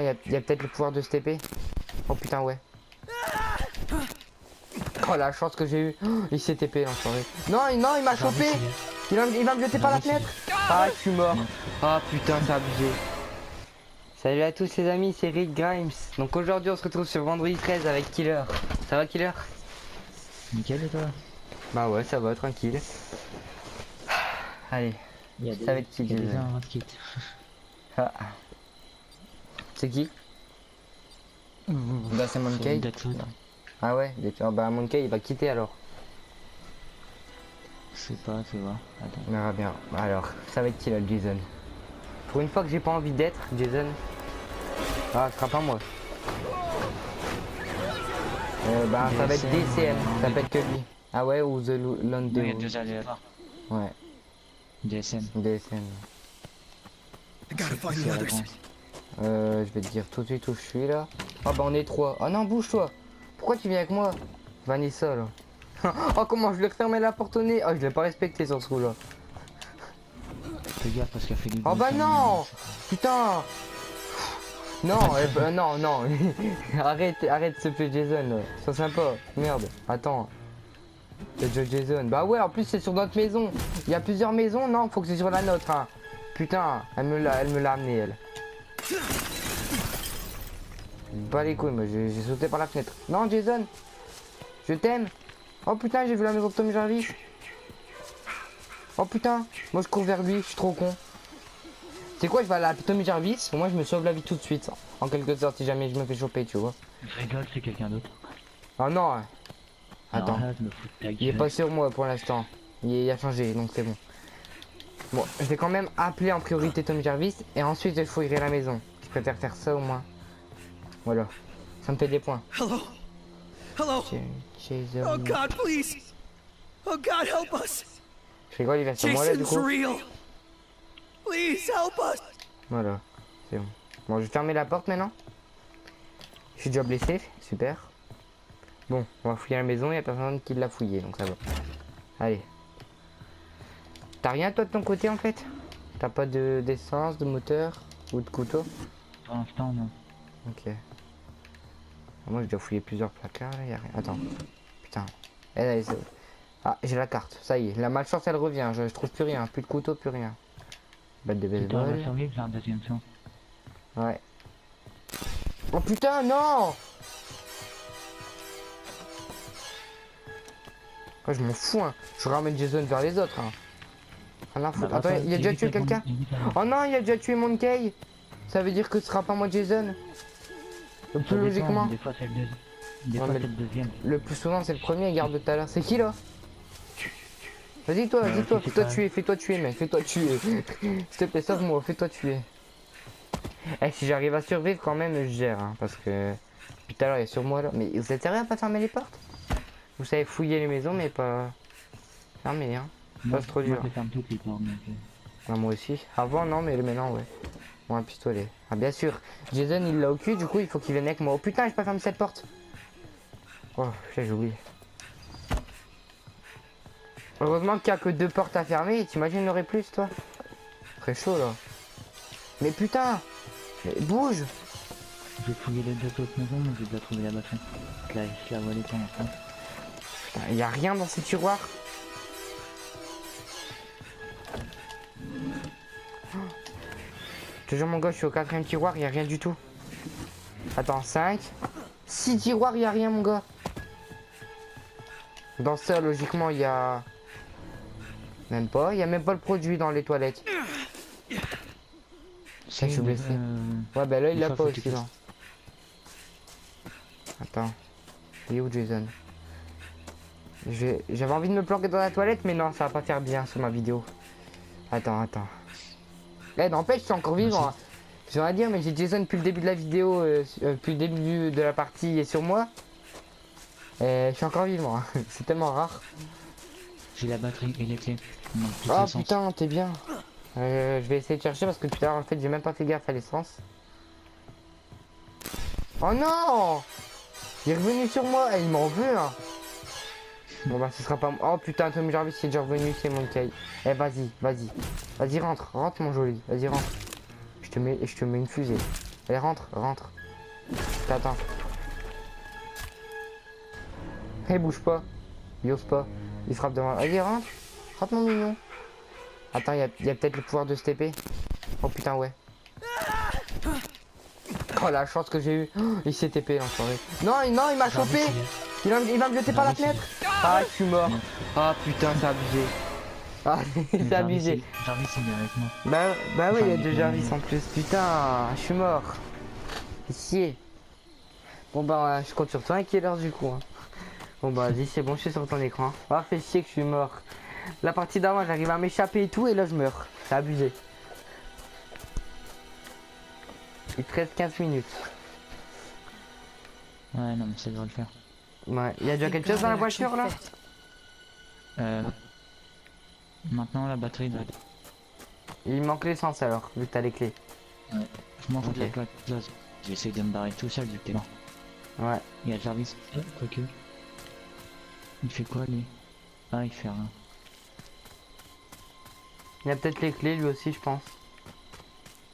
y a peut-être le pouvoir de cette épée. Oh putain, ouais. Oh la chance que j'ai eu. Oh, il s'est TP l'enfoiré. Non, non, il m'a chopé. Il va me jeter par la fenêtre. Ah, je suis mort. Ah putain, c'est abusé. Salut à tous les amis, c'est Rick Grimes. Donc aujourd'hui on se retrouve sur vendredi 13 avec Killer. Ça va Killer? Nickel et toi? Bah ouais, ça va, tranquille. Allez, ça va être qui déjà un kit. Ah. C'est qui? Bah c'est Monkey. Ah ouais, bah Monkey il va quitter alors. Je sais pas, tu vois. Attends. On verra bien. Alors, ça va être qui là, Jason? Pour une fois que j'ai pas envie d'être Jason. Ah, ce sera pas moi. Bah ça va être DCM, ça peut être que lui. Ah ouais, ou The London. Il y a deux allées là-bas. Ouais. DSM. DSM. Je vais te dire tout de suite où je suis là. Oh bah on est trois. Oh non, bouge-toi. Pourquoi tu viens avec moi? Vanessa là. Oh comment je lui ai refermé la porte au nez. Oh je l'ai pas respecté sur ce coup là. Fais gaffe parce qu'il a fait du Oh bah non. Putain. Non, non, non. arrête s'il te plaît Jason. Sois sympa. Merde. Attends. C'est Jason. Bah ouais, en plus c'est sur notre maison. Il y a plusieurs maisons. Non, faut que c'est sur la nôtre. Hein. Putain, elle me l'a amené elle. Bah les couilles, moi j'ai sauté par la fenêtre. Non Jason, je t'aime. Oh putain, j'ai vu la maison de Tommy Jarvis. Oh putain, moi je cours vers lui, je suis trop con. C'est quoi, je vais aller à Tommy Jarvis. Moi je me sauve la vie tout de suite. En quelque sorte, si jamais je me fais choper, tu vois. Je rigole, c'est quelqu'un d'autre. Oh non. Attends. Non, là, je me fous de ta gueule. Il est pas sur moi pour l'instant. Il a changé, donc c'est bon. Bon, je vais quand même appeler en priorité Tommy Jarvis et ensuite je fouillerai la maison. Je préfère faire ça au moins. Voilà. Ça me fait des points. Hello? Hello? Jason. Oh God, please! Oh God, help us! Je rigole, il va sur moi là du Jason's coup. real! Please help us! Voilà, c'est bon. Bon, je vais fermer la porte maintenant. Je suis déjà blessé, super. Bon, on va fouiller la maison, il n'y a personne qui l'a fouillé, donc ça va. Allez. T'as rien toi de ton côté en fait? T'as pas d'essence, de moteur ou de couteau? Pour l'instant, non. Ok. Moi j'ai déjà fouillé plusieurs placards, là, y a rien. Attends. Putain. Eh, là, ah, j'ai la carte, ça y est. La malchance elle revient, je trouve plus rien, plus de couteau, plus rien. Batte de Toi, baseball. va survivre, j'ai un deuxième son. Ouais. Oh putain, non! Oh, je m'en fous, hein. Je ramène Jason vers les autres. Hein. Rien à foutre. Attends, il a déjà tué quelqu'un? Oh non, il a déjà tué Monkey. Ça veut dire que ce sera pas moi Jason. Le plus logiquement. Des fois, c'est le deuxième. Des fois, c'est le deuxième. Le plus souvent, c'est le premier, garde de tout à l'heure. C'est qui là? Vas-y, toi, fais-toi tuer, mec. Fais-toi tuer. S'il te plaît, sauve-moi, fais-toi tuer. Eh, si j'arrive à survivre, quand même, je gère. Hein, parce que. Tout à l'heure, il est sur moi là. Mais vous êtes sérieux à pas fermer les portes? Vous savez fouiller les maisons, mais pas. Fermer, hein. Pas trop dur. Moi aussi. Avant, non, mais maintenant, ouais. Bon, un pistolet. Ah, bien sûr. Jason, il l'a au cul, du coup, il faut qu'il vienne avec moi. Oh putain, j'ai pas fermé cette porte. Oh, j'ai oublié. Heureusement qu'il n'y a que deux portes à fermer. T'imagines, il y en aurait plus, toi? Très chaud, là. Mais putain! Mais bouge! J'ai fouillé les deux autres maisons, mais j'ai déjà trouvé la batterie. Là, je la volée pour l'instant. Putain, il n'y a rien dans ces tiroirs. Je te jure, mon gars, je suis au 4ème tiroir, il n'y a rien du tout. Attends, 5. 6 tiroirs, il n'y a rien, mon gars. Dans ça, logiquement, il y a... Même pas, il n'y a même pas le produit dans les toilettes. Je suis blessé. Ouais, bah là, il l'a pas aussi, là. Attends. Il est où, Jason? J'avais envie de me planquer dans la toilette, mais non, ça va pas faire bien sur ma vidéo. Attends. Eh, n'empêche, je suis encore vivant. Hein. J'ai rien à dire, mais j'ai Jason depuis le début de la vidéo, depuis le début de la partie et sur moi. Et je suis encore vivant. Hein. C'est tellement rare. J'ai la batterie et les clés. Oh putain, t'es bien. Je vais essayer de chercher parce que tout à l'heure, en fait, j'ai même pas fait gaffe à l'essence. Oh non! Il est revenu sur moi, et il m'en veut. Hein. Bon bah ce sera pas... Oh putain, Tommy Jarvis est déjà revenu, c'est Monkey. Eh vas-y, rentre mon joli, vas-y rentre. Je te mets une fusée. Allez, rentre, rentre. T'attends. Eh, bouge pas. Il ose pas. Il frappe devant. Allez, rentre. Rentre, mon mignon. Attends, il y a peut-être le pouvoir de se TP. Oh putain, ouais. Oh, la chance que j'ai eu. Oh, il s'est TP, l'enfoiré. Non, non, il m'a chopé. Il va me jeter par la fenêtre. Ah, je suis mort. Ah, putain, c'est abusé. Ah, c'est abusé. Jarvis, il est avec moi. Bah ouais, il y a Enfin, deux Jarvis en plus. Putain, je suis mort. Chier. Bon bah, je compte sur toi. Quelle heure du coup hein. Bon bah, vas-y, c'est bon, je suis sur ton écran. Ah, fait chier que je suis mort. La partie d'avant, j'arrive à m'échapper et tout, et là, je meurs. C'est abusé. Il te reste 15 minutes. Ouais, non, mais ça devrait le faire. Ouais, il y a déjà quelque chose dans la voiture là? Maintenant, la batterie doit... Il manque l'essence alors, vu que t'as les clés. Ouais, je m'en fous de Ok. la place. J'essaie de me barrer tout seul, vu que t'es là. Ouais. Il y a Jarvis. Quoique. Il fait quoi, lui? Ah, il fait rien. Il y a peut-être les clés lui aussi, je pense.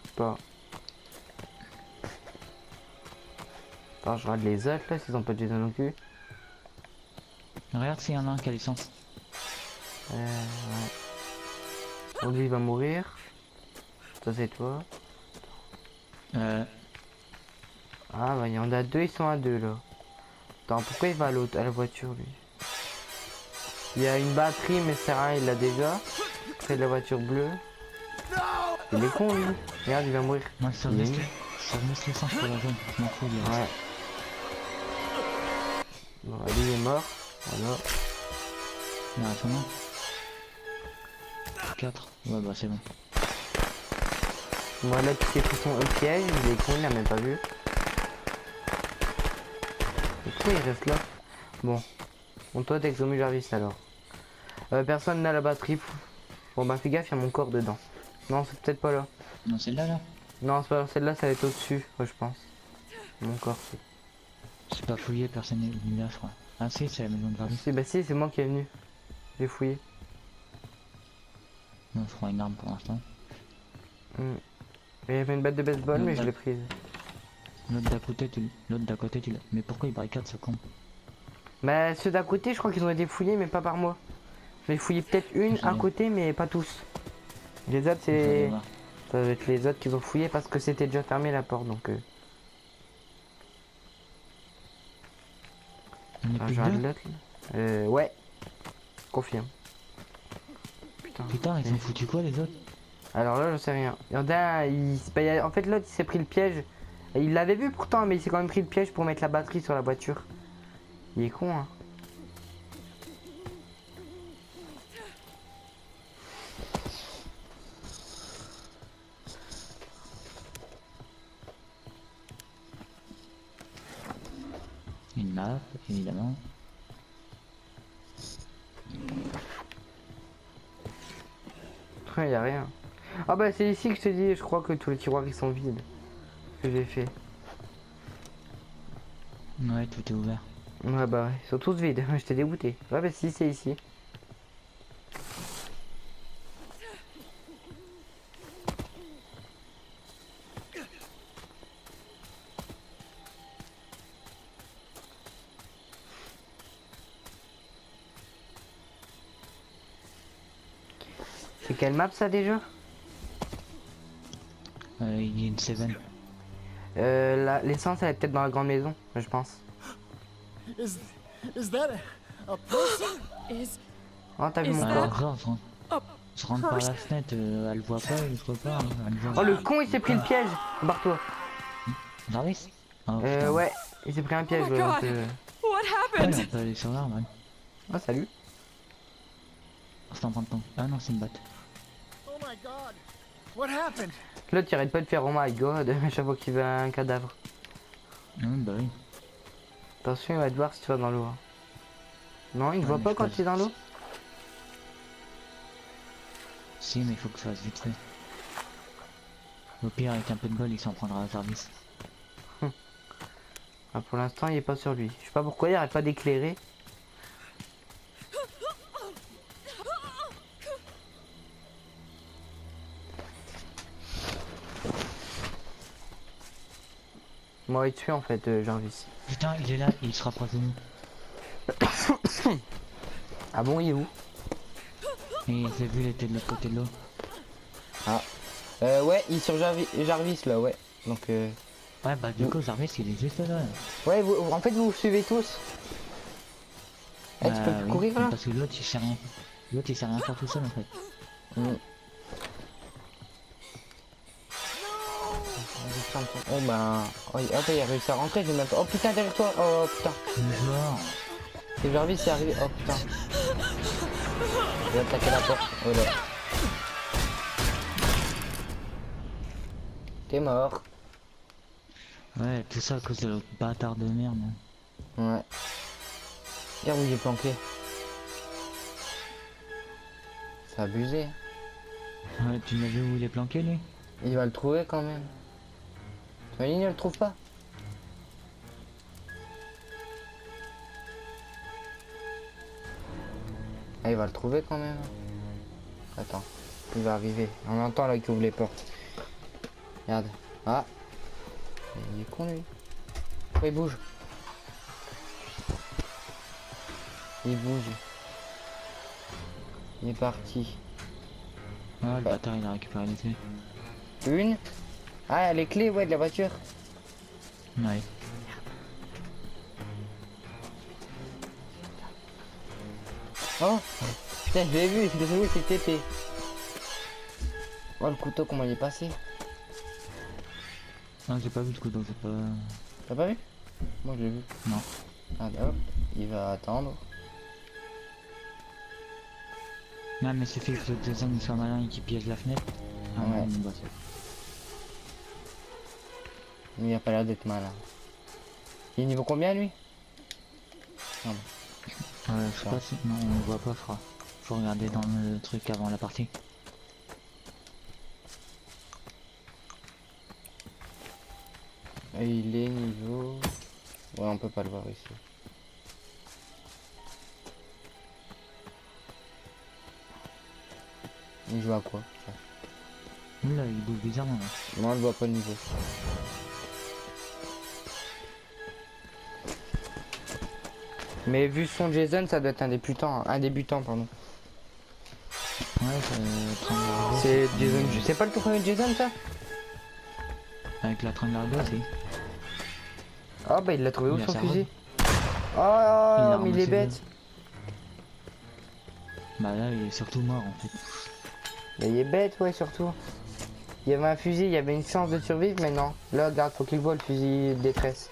Je sais pas. Attends, je regarde les autres là, s'ils ont pas de jetons non plus. Regarde s'il y en a un qui a l'essence. Ouais. Aujourd'hui il va mourir. Ça c'est toi. Ah bah il y en a deux, ils sont à deux là. Attends, pourquoi il va à l'autre, à la voiture lui? Il y a une batterie mais c'est rien, il l'a déjà. Près de la voiture bleue. Il est con lui. Regarde, il va mourir. Moi, ça Il me est laisse mis. l'essence pour la zone. Je m'en fous, lui. Ouais. Bon, lui il est mort. Voilà. Il y en a combien 4. Ouais, bah c'est bon. Voilà qui s'est pris son piège, il est con, il l'a même pas vu. Et pourquoi il reste là? Bon. Bon toi t'es exomé Jarvis alors. Personne n'a la batterie. Bon bah fais gaffe, il y a mon corps dedans. Non c'est peut-être pas là. Non, celle-là, là. Non c'est pas celle-là, ça va être au-dessus, ouais, je pense. Mon corps c'est. C'est pas fouillé, personne n'est venu là, je crois. Ah si, c'est la maison de Jarvis. Si bah si c'est moi qui est venu. J'ai fouillé. Non, je prends une arme pour l'instant. Il y avait une batte de baseball mais je l'ai prise. L'autre d'à côté, tu l'as. Mais pourquoi il barricade ce con? Bah ceux d'à côté je crois qu'ils ont été fouillés mais pas par moi. J'ai fouillé peut-être une, un côté mais pas tous. Les autres c'est... Ça va être les autres qui ont fouillé parce que c'était déjà fermé la porte donc... On est Ah, plus je que regarde deux. l'autre, là. Ouais. Confirme. Putain, ils ont foutu quoi les autres? Alors là, je sais rien. Il y en a un, en fait, l'autre, il s'est pris le piège. Et il l'avait vu pourtant, mais il s'est quand même pris le piège pour mettre la batterie sur la voiture. Il est con, hein. Une map, évidemment. Ouais, y a rien. Ah bah, c'est ici que je te dis, je crois que tous les tiroirs, ils sont vides. Ce que j'ai fait. Ouais, tout est ouvert. Ouais, bah, ouais, ils sont tous vides. Je t'ai dégoûté. Ouais, bah, si, c'est ici. C'est quelle map ça déjà? Il y a une 7. L'essence elle est peut-être dans la grande maison, je pense. Is that a person? Is Oh t'as vu mon Is corps? that- Genre, je rentre par la fenêtre, elle voit pas, je vois pas. Elle voit. Oh le con il s'est pris le piège. Barre-toi. Jarvis? Oh, putain. Ouais, il s'est pris un piège. Oh my God. what Ouais, happened? on peut aller sur l'arbre, ouais. Oh salut. C'est en train de tomber. Ah non, c'est une batte. Oh my god. What happened? L'autre il arrête pas de faire oh my god à chaque fois qu'il veut un cadavre. Bah oui. Attention il va te voir si tu vas dans l'eau. Hein. Non il te Ouais, voit mais pas je quand passe. tu es dans l'eau. Si, mais il faut que ça fasse vite fait. Au pire, avec un peu de bol, il s'en prendra à Jarvis. Ah, pour l'instant il est pas sur lui. Je sais pas pourquoi il arrête pas d'éclairer. m'aurait tué en fait, Jarvis. Putain, il est là, il se rapproche de nous. Ah bon, il est où? Et j'ai vu, il était de l'autre côté de l'eau. Ah. Ouais, il est sur Jarvis là, ouais. Donc Ouais, bah du coup, Jarvis, il est juste là. ouais, en fait vous suivez tous. Eh, tu peux plus Oui, courir là? parce que l'autre, il sait rien. L'autre, il sait rien faire tout seul en fait. Mm. Oh bah... Oh, hop, il a réussi à rentrer, j'ai même pas... Oh putain, derrière toi. Oh putain. Le genre. C'est Jarvis, c'est arrivé. Oh putain. Il va attaquer la porte. Oh là. T'es mort. Ouais, tout ça à cause de l'autre bâtard de merde. Ouais. Regarde où il est planqué. C'est abusé. Ouais, tu l'as vu où il est planqué lui? Il va le trouver quand même. T'imagines, il le trouve pas. Ah, il va le trouver quand même. Attends, il va arriver. On entend là qu'il ouvre les portes. Regarde. Ah. Il est con lui. Oh, il bouge. Il bouge. Il est parti. Ouais, le bâtard, il a récupéré les clés. Une. Ah, les clés, ouais, de la voiture. Ouais. Oh putain, je l'ai vu, c'est TP. Oh, le couteau, comment il est passé? Non, j'ai pas vu le couteau, c'est pas... T'as pas vu? Moi, je l'ai vu. Non. Allez, hop, il va attendre. Non, mais suffit que le deuxième soit malin et qu'il piège la fenêtre. Ah Ouais. ouais, bah c'est... Il a pas l'air d'être malin. Il est niveau combien, lui? Non. Je sais pas si... Non, on le voit pas, frère. Faut regarder dans le truc avant la partie. Et il est niveau... Ouais, on peut pas le voir ici. Il joue à quoi? Ça. Là, il bouge bizarrement là. Moi, je vois pas le niveau. Mais vu son Jason, ça doit être un débutant, pardon. Ouais, c'est... C'est Jason, c'est pas le tout premier Jason, ça? Avec la tringle largo aussi. Ah bah il l'a trouvé où Il a son sa fusil? Il Oh, l'a mais il est ramassé bête. Bah là, il est surtout mort en fait. Mais il est bête, ouais, surtout. Il y avait un fusil, il y avait une chance de survivre, mais non. Là, regarde, faut qu'il voit le fusil de détresse.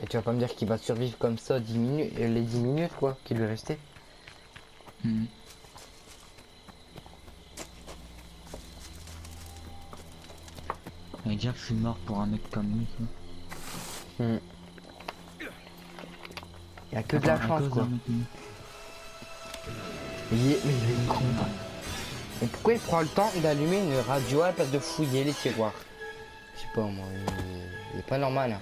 Et tu vas pas me dire qu'il va survivre comme ça 10 minutes, les 10 minutes, quoi, qu'il lui restait. Mhm. Et dire que je suis mort pour un mec comme lui. Quoi. Il y a que de la Attends, à chance, cause quoi. d'un mec comme lui. Mais il est con. Mais pourquoi il prend le temps d'allumer une radio à la place de fouiller les tiroirs? Je sais pas, moi, il est pas normal, hein.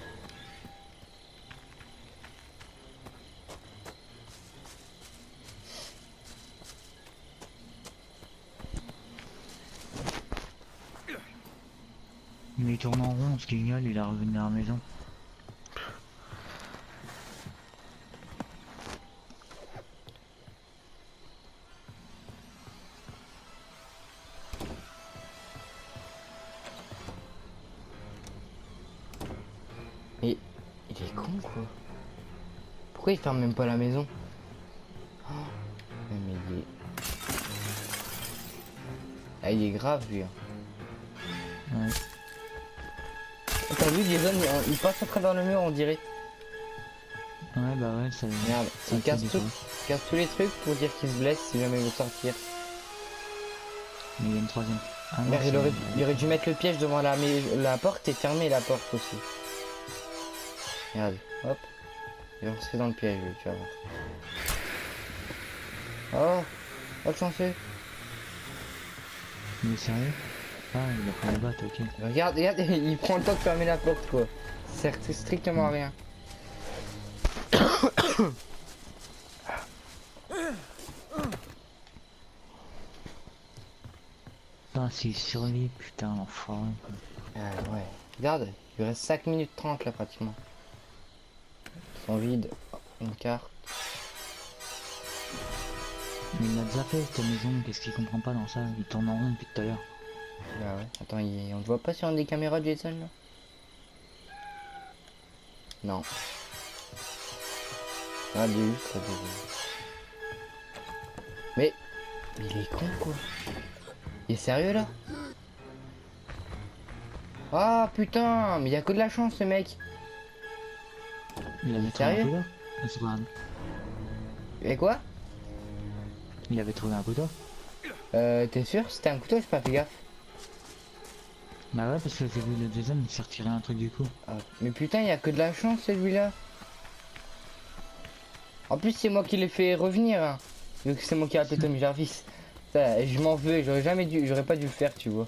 Mais il tourne en rond, ce guignol, il est revenu à la maison. Mais il est con, quoi. Pourquoi il ferme même pas la maison? Oh, mais il est... Ah, il est grave, lui, hein. Ouais. T'as vu, Jason, il passe à travers le mur, on dirait. Ouais, bah ouais, ça... Merde, ça il fait casse des tout, fois. casse tous les trucs pour dire qu'il se blesse si jamais il veut sortir. Mais il y a une troisième. Ah non, Merde, c'est- il aurait dû mettre le piège devant la porte et fermer la porte aussi. Regarde, hop. Il va rentrer dans le piège, lui, tu vas voir. Oh, chanceux. Mais sérieux? Ah, il a pris la batte, ok. Regarde, regarde, il prend le temps de fermer la porte quoi. Ça sert strictement à rien. Ah, s'il survit, putain, l'enfoiré. Ouais. Regarde, il reste 5 minutes 30 là pratiquement. Ils sont vides. Une carte. Mais il a déjà fait cette maison, qu'est-ce qu'il comprend pas dans ça? Il tourne en rond depuis tout à l'heure. Bah ouais. Attends, on te voit pas sur une des caméras de Jason là? Non. Ah, lui, ça Mais il est con quoi. Il est sérieux là? Ah putain, mais il y a que de la chance ce mec. Il avait trouvé Sérieux un couteau? C'est pas grave. Et quoi? Il avait trouvé un couteau? T'es sûr? C'était un couteau, j'ai pas fait gaffe. Bah ouais, parce que j'ai vu le Jason, il s'est retiré un truc du coup. Ah, mais putain, il y a que de la chance celui-là. En plus, c'est moi qui l'ai fait revenir. Hein. Vu que c'est moi qui ai appelé Tommy Jarvis. Ça, je m'en veux, j'aurais pas dû le faire, tu vois.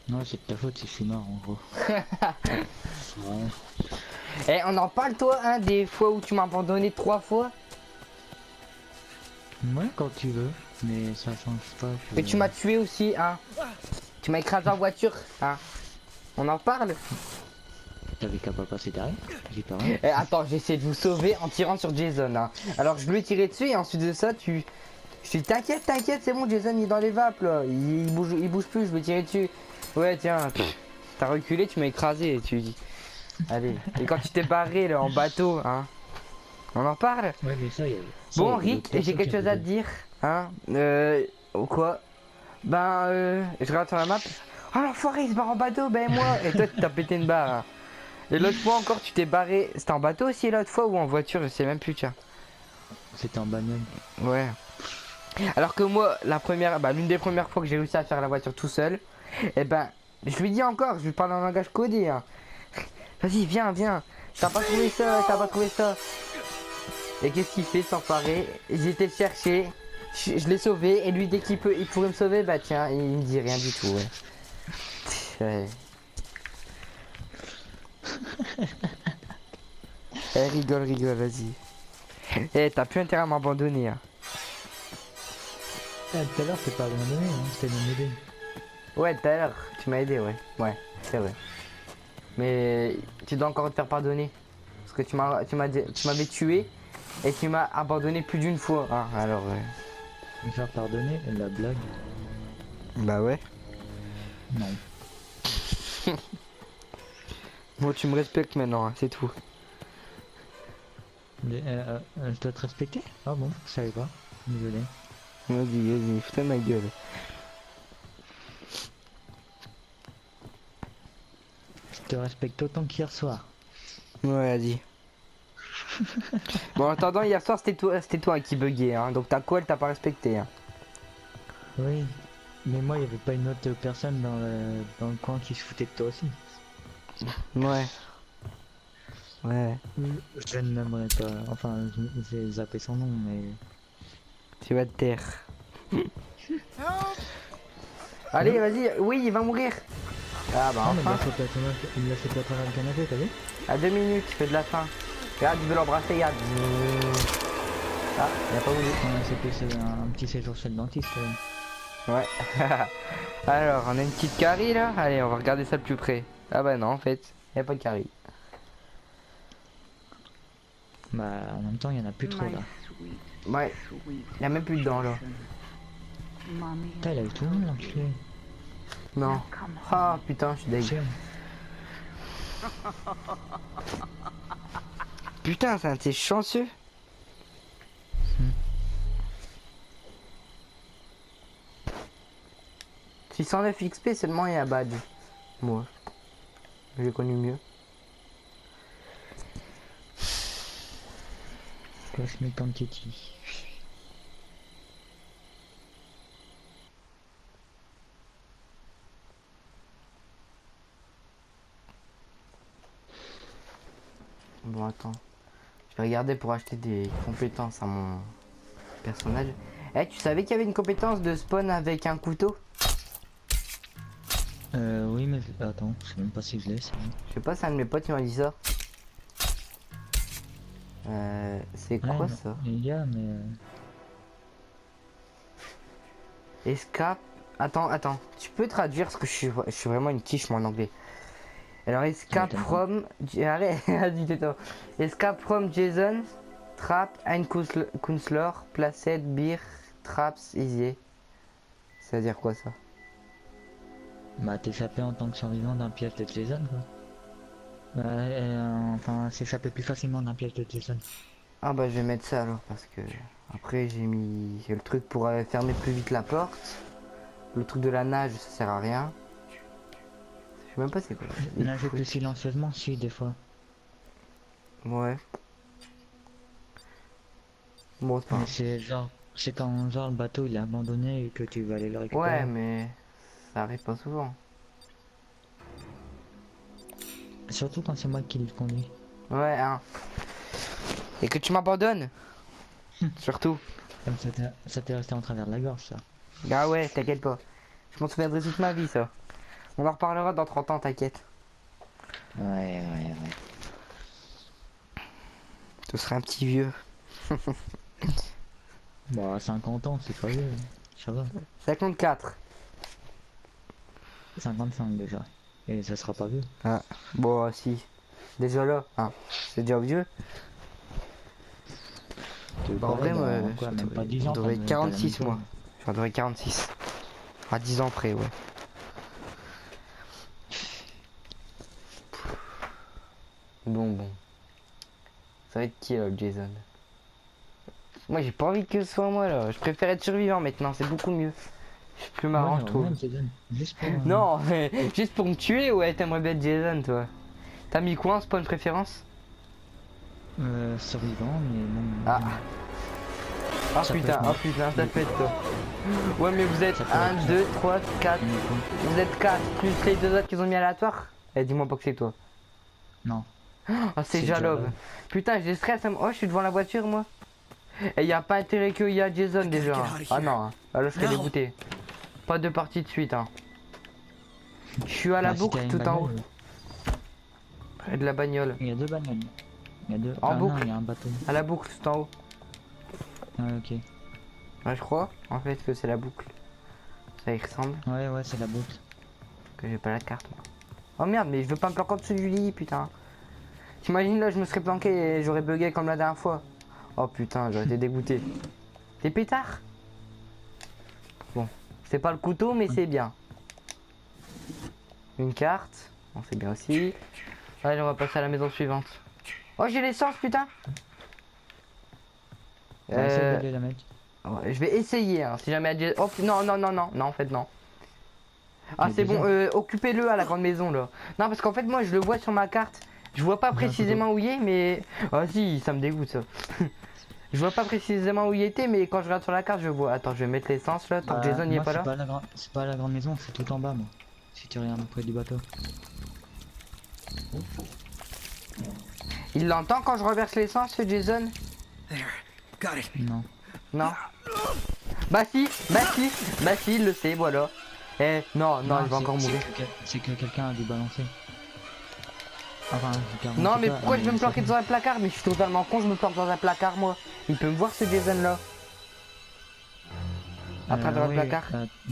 Non, c'est de ta faute si je suis mort en gros. Ouais. Eh, on en parle toi, hein, des fois où tu m'as abandonné 3 fois. Ouais, quand tu veux, mais ça change pas. Et tu m'as tué aussi, hein. Tu m'as écrasé en voiture, hein. On en parle. T'avais qu'à pas passer derrière, j'ai pas rien. Eh, attends, j'ai essayé de vous sauver en tirant sur Jason, hein. Alors je lui ai tiré dessus et ensuite de ça, je suis t'inquiète, c'est bon, Jason il est dans les vapes là. Il bouge plus, je lui ai tiré dessus. Ouais, tiens, t'as reculé, tu m'as écrasé, et tu dis. Allez. Et quand tu t'es barré là en bateau, hein. On en parle. Ouais, mais ça, y a. Bon, Rick, j'ai quelque chose à te dire, hein. Quoi? Ben, je regarde sur la map. Oh l'enfoiré, il se barre en bateau, ben moi. Et toi, tu t'as pété une barre. Hein. Et l'autre fois encore, tu t'es barré. C'était en bateau aussi l'autre fois ou en voiture, je sais même plus, tiens. C'était en bagnole. Ouais. Alors que moi, l'une des premières fois que j'ai réussi à faire la voiture tout seul, et ben, je lui dis encore, je lui parle en langage codé. Hein. Vas-y, viens. T'as pas trouvé ça. Et qu'est-ce qu'il fait sans parer? J'ai été le chercher, je l'ai sauvé, et lui, dès qu'il pourrait me sauver, bah tiens, il me dit rien du tout, ouais. Ouais. Eh, rigole, vas-y. Eh, t'as plus intérêt à m'abandonner. Hein. Tout à l'heure, t'es pas abandonné, hein, c'était de m'aider. Ouais, tout à l'heure, tu m'as aidé, ouais. Ouais, c'est vrai. Mais tu dois encore te faire pardonner. Parce que tu m'avais tué et tu m'as abandonné plus d'une fois. Hein, alors, Me faire pardonner, la blague. Bah ouais. Non. Bon, tu me respectes maintenant, hein, c'est tout. Mais, je dois te respecter? Ah bon, je savais pas. Désolé. Vas-y, fous ma gueule. Je te respecte autant qu'hier soir. Ouais, vas-y. Bon, en attendant, hier soir, c'était toi qui buguait, hein. Donc ta call, t'as pas respecté, hein. Oui. Mais moi, il y avait pas une autre personne dans le coin qui se foutait de toi aussi. Ouais. Ouais. Je ne l'aimerais pas. Enfin, j'ai zappé son nom, mais. Tu vas te taire. Help! Allez, vas-y. Oui, il va mourir. Ah bah Ah, mais enfin. il me l'a fait à travers le canapé, t'as vu? À 2 minutes, je fais de la fin. Regarde, je veux l'embrasser, regarde. Ah, il a pas voulu. Ouais, c'était un petit séjour chez le dentiste. Ouais. Alors, on a une petite carie là. Allez, on va regarder ça de plus près. Ah bah non, en fait, il n'y a pas de carie. Bah, en même temps, il y en a plus trop là. Ouais, il n'y a même plus de dents là. Putain, il a eu tout le monde l'enculé. Non. Ah putain, je suis dégueu. Tiens. Putain, c'est un de ces chanceux. Hmm. 609 XP seulement et un badge. Moi, j'ai connu mieux. Cosmic Entity. Bon, attends. Je vais regarder pour acheter des compétences à mon personnage. Eh, tu savais qu'il y avait une compétence de spawn avec un couteau? Oui, mais attends, je sais même pas si je l'ai. Je sais pas, c'est un de mes potes qui m'a dit ça. C'est Ouais, quoi non, ça? il y a, mais. Escape. Attends. Tu peux traduire parce que je suis vraiment une quiche moi en anglais. Alors escape m'étonne pas. from. Arrête, vas-y tais-toi. Escape from Jason. Trap ein Künstler. Placed beer. Traps easy. Ça veut dire quoi ça? Bah, t'échapper en tant que survivant d'un piège de Jason, quoi. Enfin, s'échapper plus facilement d'un piège de Jason. Ah bah je vais mettre ça alors parce que après j'ai le truc pour fermer plus vite la porte. Le truc de la nage ça sert à rien. Je sais même pas c'est quoi. Nager plus silencieusement, si, des fois. Ouais. Bon c'est pas Mais grave. c'est genre, c'est quand genre le bateau il est abandonné et que tu vas aller le récupérer. Ouais mais ça arrive pas souvent. Surtout quand c'est moi qui le conduis. Ouais hein. Et que tu m'abandonnes. Surtout. Comme ça t'est resté en travers de la gorge, ça. Ah ouais, t'inquiète pas. Je m'en souviendrai toute ma vie ça. On en reparlera dans 30 ans, t'inquiète. Ouais. Ce serait un petit vieux. Bon, à 50 ans, c'est pas vieux. Ça va. 54. 55 déjà. Et ça sera pas vieux. Ah. Bon si. Déjà là, hein. C'est déjà vieux. Bah, en vrai, moi, quoi, même pas je 10 ans. devrais t'as 46 la moi. même J'en devrais 46. À 10 ans près, ouais. Bon. Ça va être qui là, Jason? Moi j'ai pas envie que ce soit moi là. Je préfère être survivant maintenant, c'est beaucoup mieux. C'est plus chose. marrant, Ouais, je trouve. ouais, Jason. Juste pour. Non, juste pour me tuer, ouais, t'aimerais bien être Jason, toi. T'as mis quoi en spawn préférence? Survivant, mais bon. Ah. Ah Ça peut putain, être ah moi. putain, ça fait toi. Ouais, mais vous êtes Ça peut 1, être 2, 3, 4. moi. Vous êtes 4 plus les deux autres qu'ils ont mis aléatoire. Eh, dis-moi pas que c'est toi. Non. Ah, c'est C'est Jalob. Jalob. Putain, j'ai stress. Oh, je suis devant la voiture, moi. Et y a pas intérêt qu'il y a Jason déjà. Ah non, hein. Alors je serais dégoûté. Pas de partie de suite, hein. Je suis à la Bah, si boucle t'as une tout en haut. bagnole, Près de la bagnole. Il y a deux bagnoles. Il y a deux. En Ah non, boucle. il y a un bateau. À la boucle tout en haut. Ouais, ok. Ouais, je crois en fait que c'est la boucle. Ça y ressemble. Ouais, c'est la boucle. Que j'ai pas la carte, moi. Oh merde, mais je veux pas me planquer en dessous du lit, putain. T'imagines là, je me serais planqué et j'aurais bugué comme la dernière fois. Oh putain, j'aurais été dégoûté. T'es pétard? Bon, c'est pas le couteau, mais c'est bien. Une carte. Bon, c'est bien aussi. Allez, on va passer à la maison suivante. Oh, j'ai l'essence, putain. Essaye de la mettre. Ouais, je vais essayer, hein, si jamais... Oh, non, en fait, non. Ah, Mais c'est déjà. bon, occupez-le à la grande maison, là. Non, parce qu'en fait, moi, je le vois sur ma carte. Je vois pas précisément où il est, mais... Ah si, ça me dégoûte, ça. Je vois pas précisément où il était, mais quand je regarde sur la carte, je vois. Attends, je vais mettre l'essence, là, tant que Jason n'y est Moi, pas c'est là. pas c'est pas la grande maison, c'est tout en bas, moi. Si tu regardes près du bateau. Il l'entend quand je reverse l'essence, ce Jason? There. Got it. Non. Non. Bah si, il le sait, voilà. Eh, non, il va c'est- encore mourir. C'est que quelqu'un a dû balancer. Enfin, Non, mais pas, pourquoi je vais me planquer ça dans un placard? Mais je suis totalement con, je me planque dans un placard, moi. Il peut me voir, ce Jason là. fait. À travers le Ouais, placard.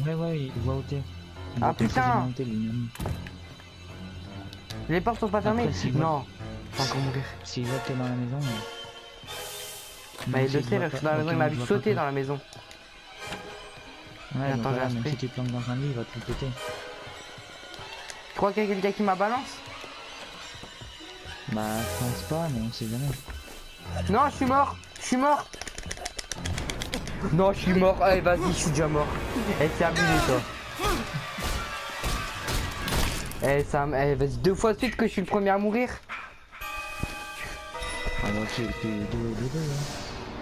Ouais, il voit où t'es. Il Ah, voit ton putain. troisième monté, lui-même. Les portes sont pas fermées? Après, s'il voit- Non. Je vais encore mourir. S'il voit que t'es dans la maison. Bah, il le sait, là, je suis dans la maison, il m'a vu sauter dans la maison. Ouais, Attends, donc voilà, j'ai un même spray. si tu te planques dans un lit, il va te le péter. Tu crois qu'il y a quelqu'un qui m'a balance? Bah, je pense pas, mais on sait jamais. Non, je suis mort. Non, je suis mort. Allez, vas-y, je suis déjà mort. Eh, c'est abusé, toi. Eh, vas-y, 2 fois de suite que je suis le premier à mourir. On voit qui est le plus doué des deux.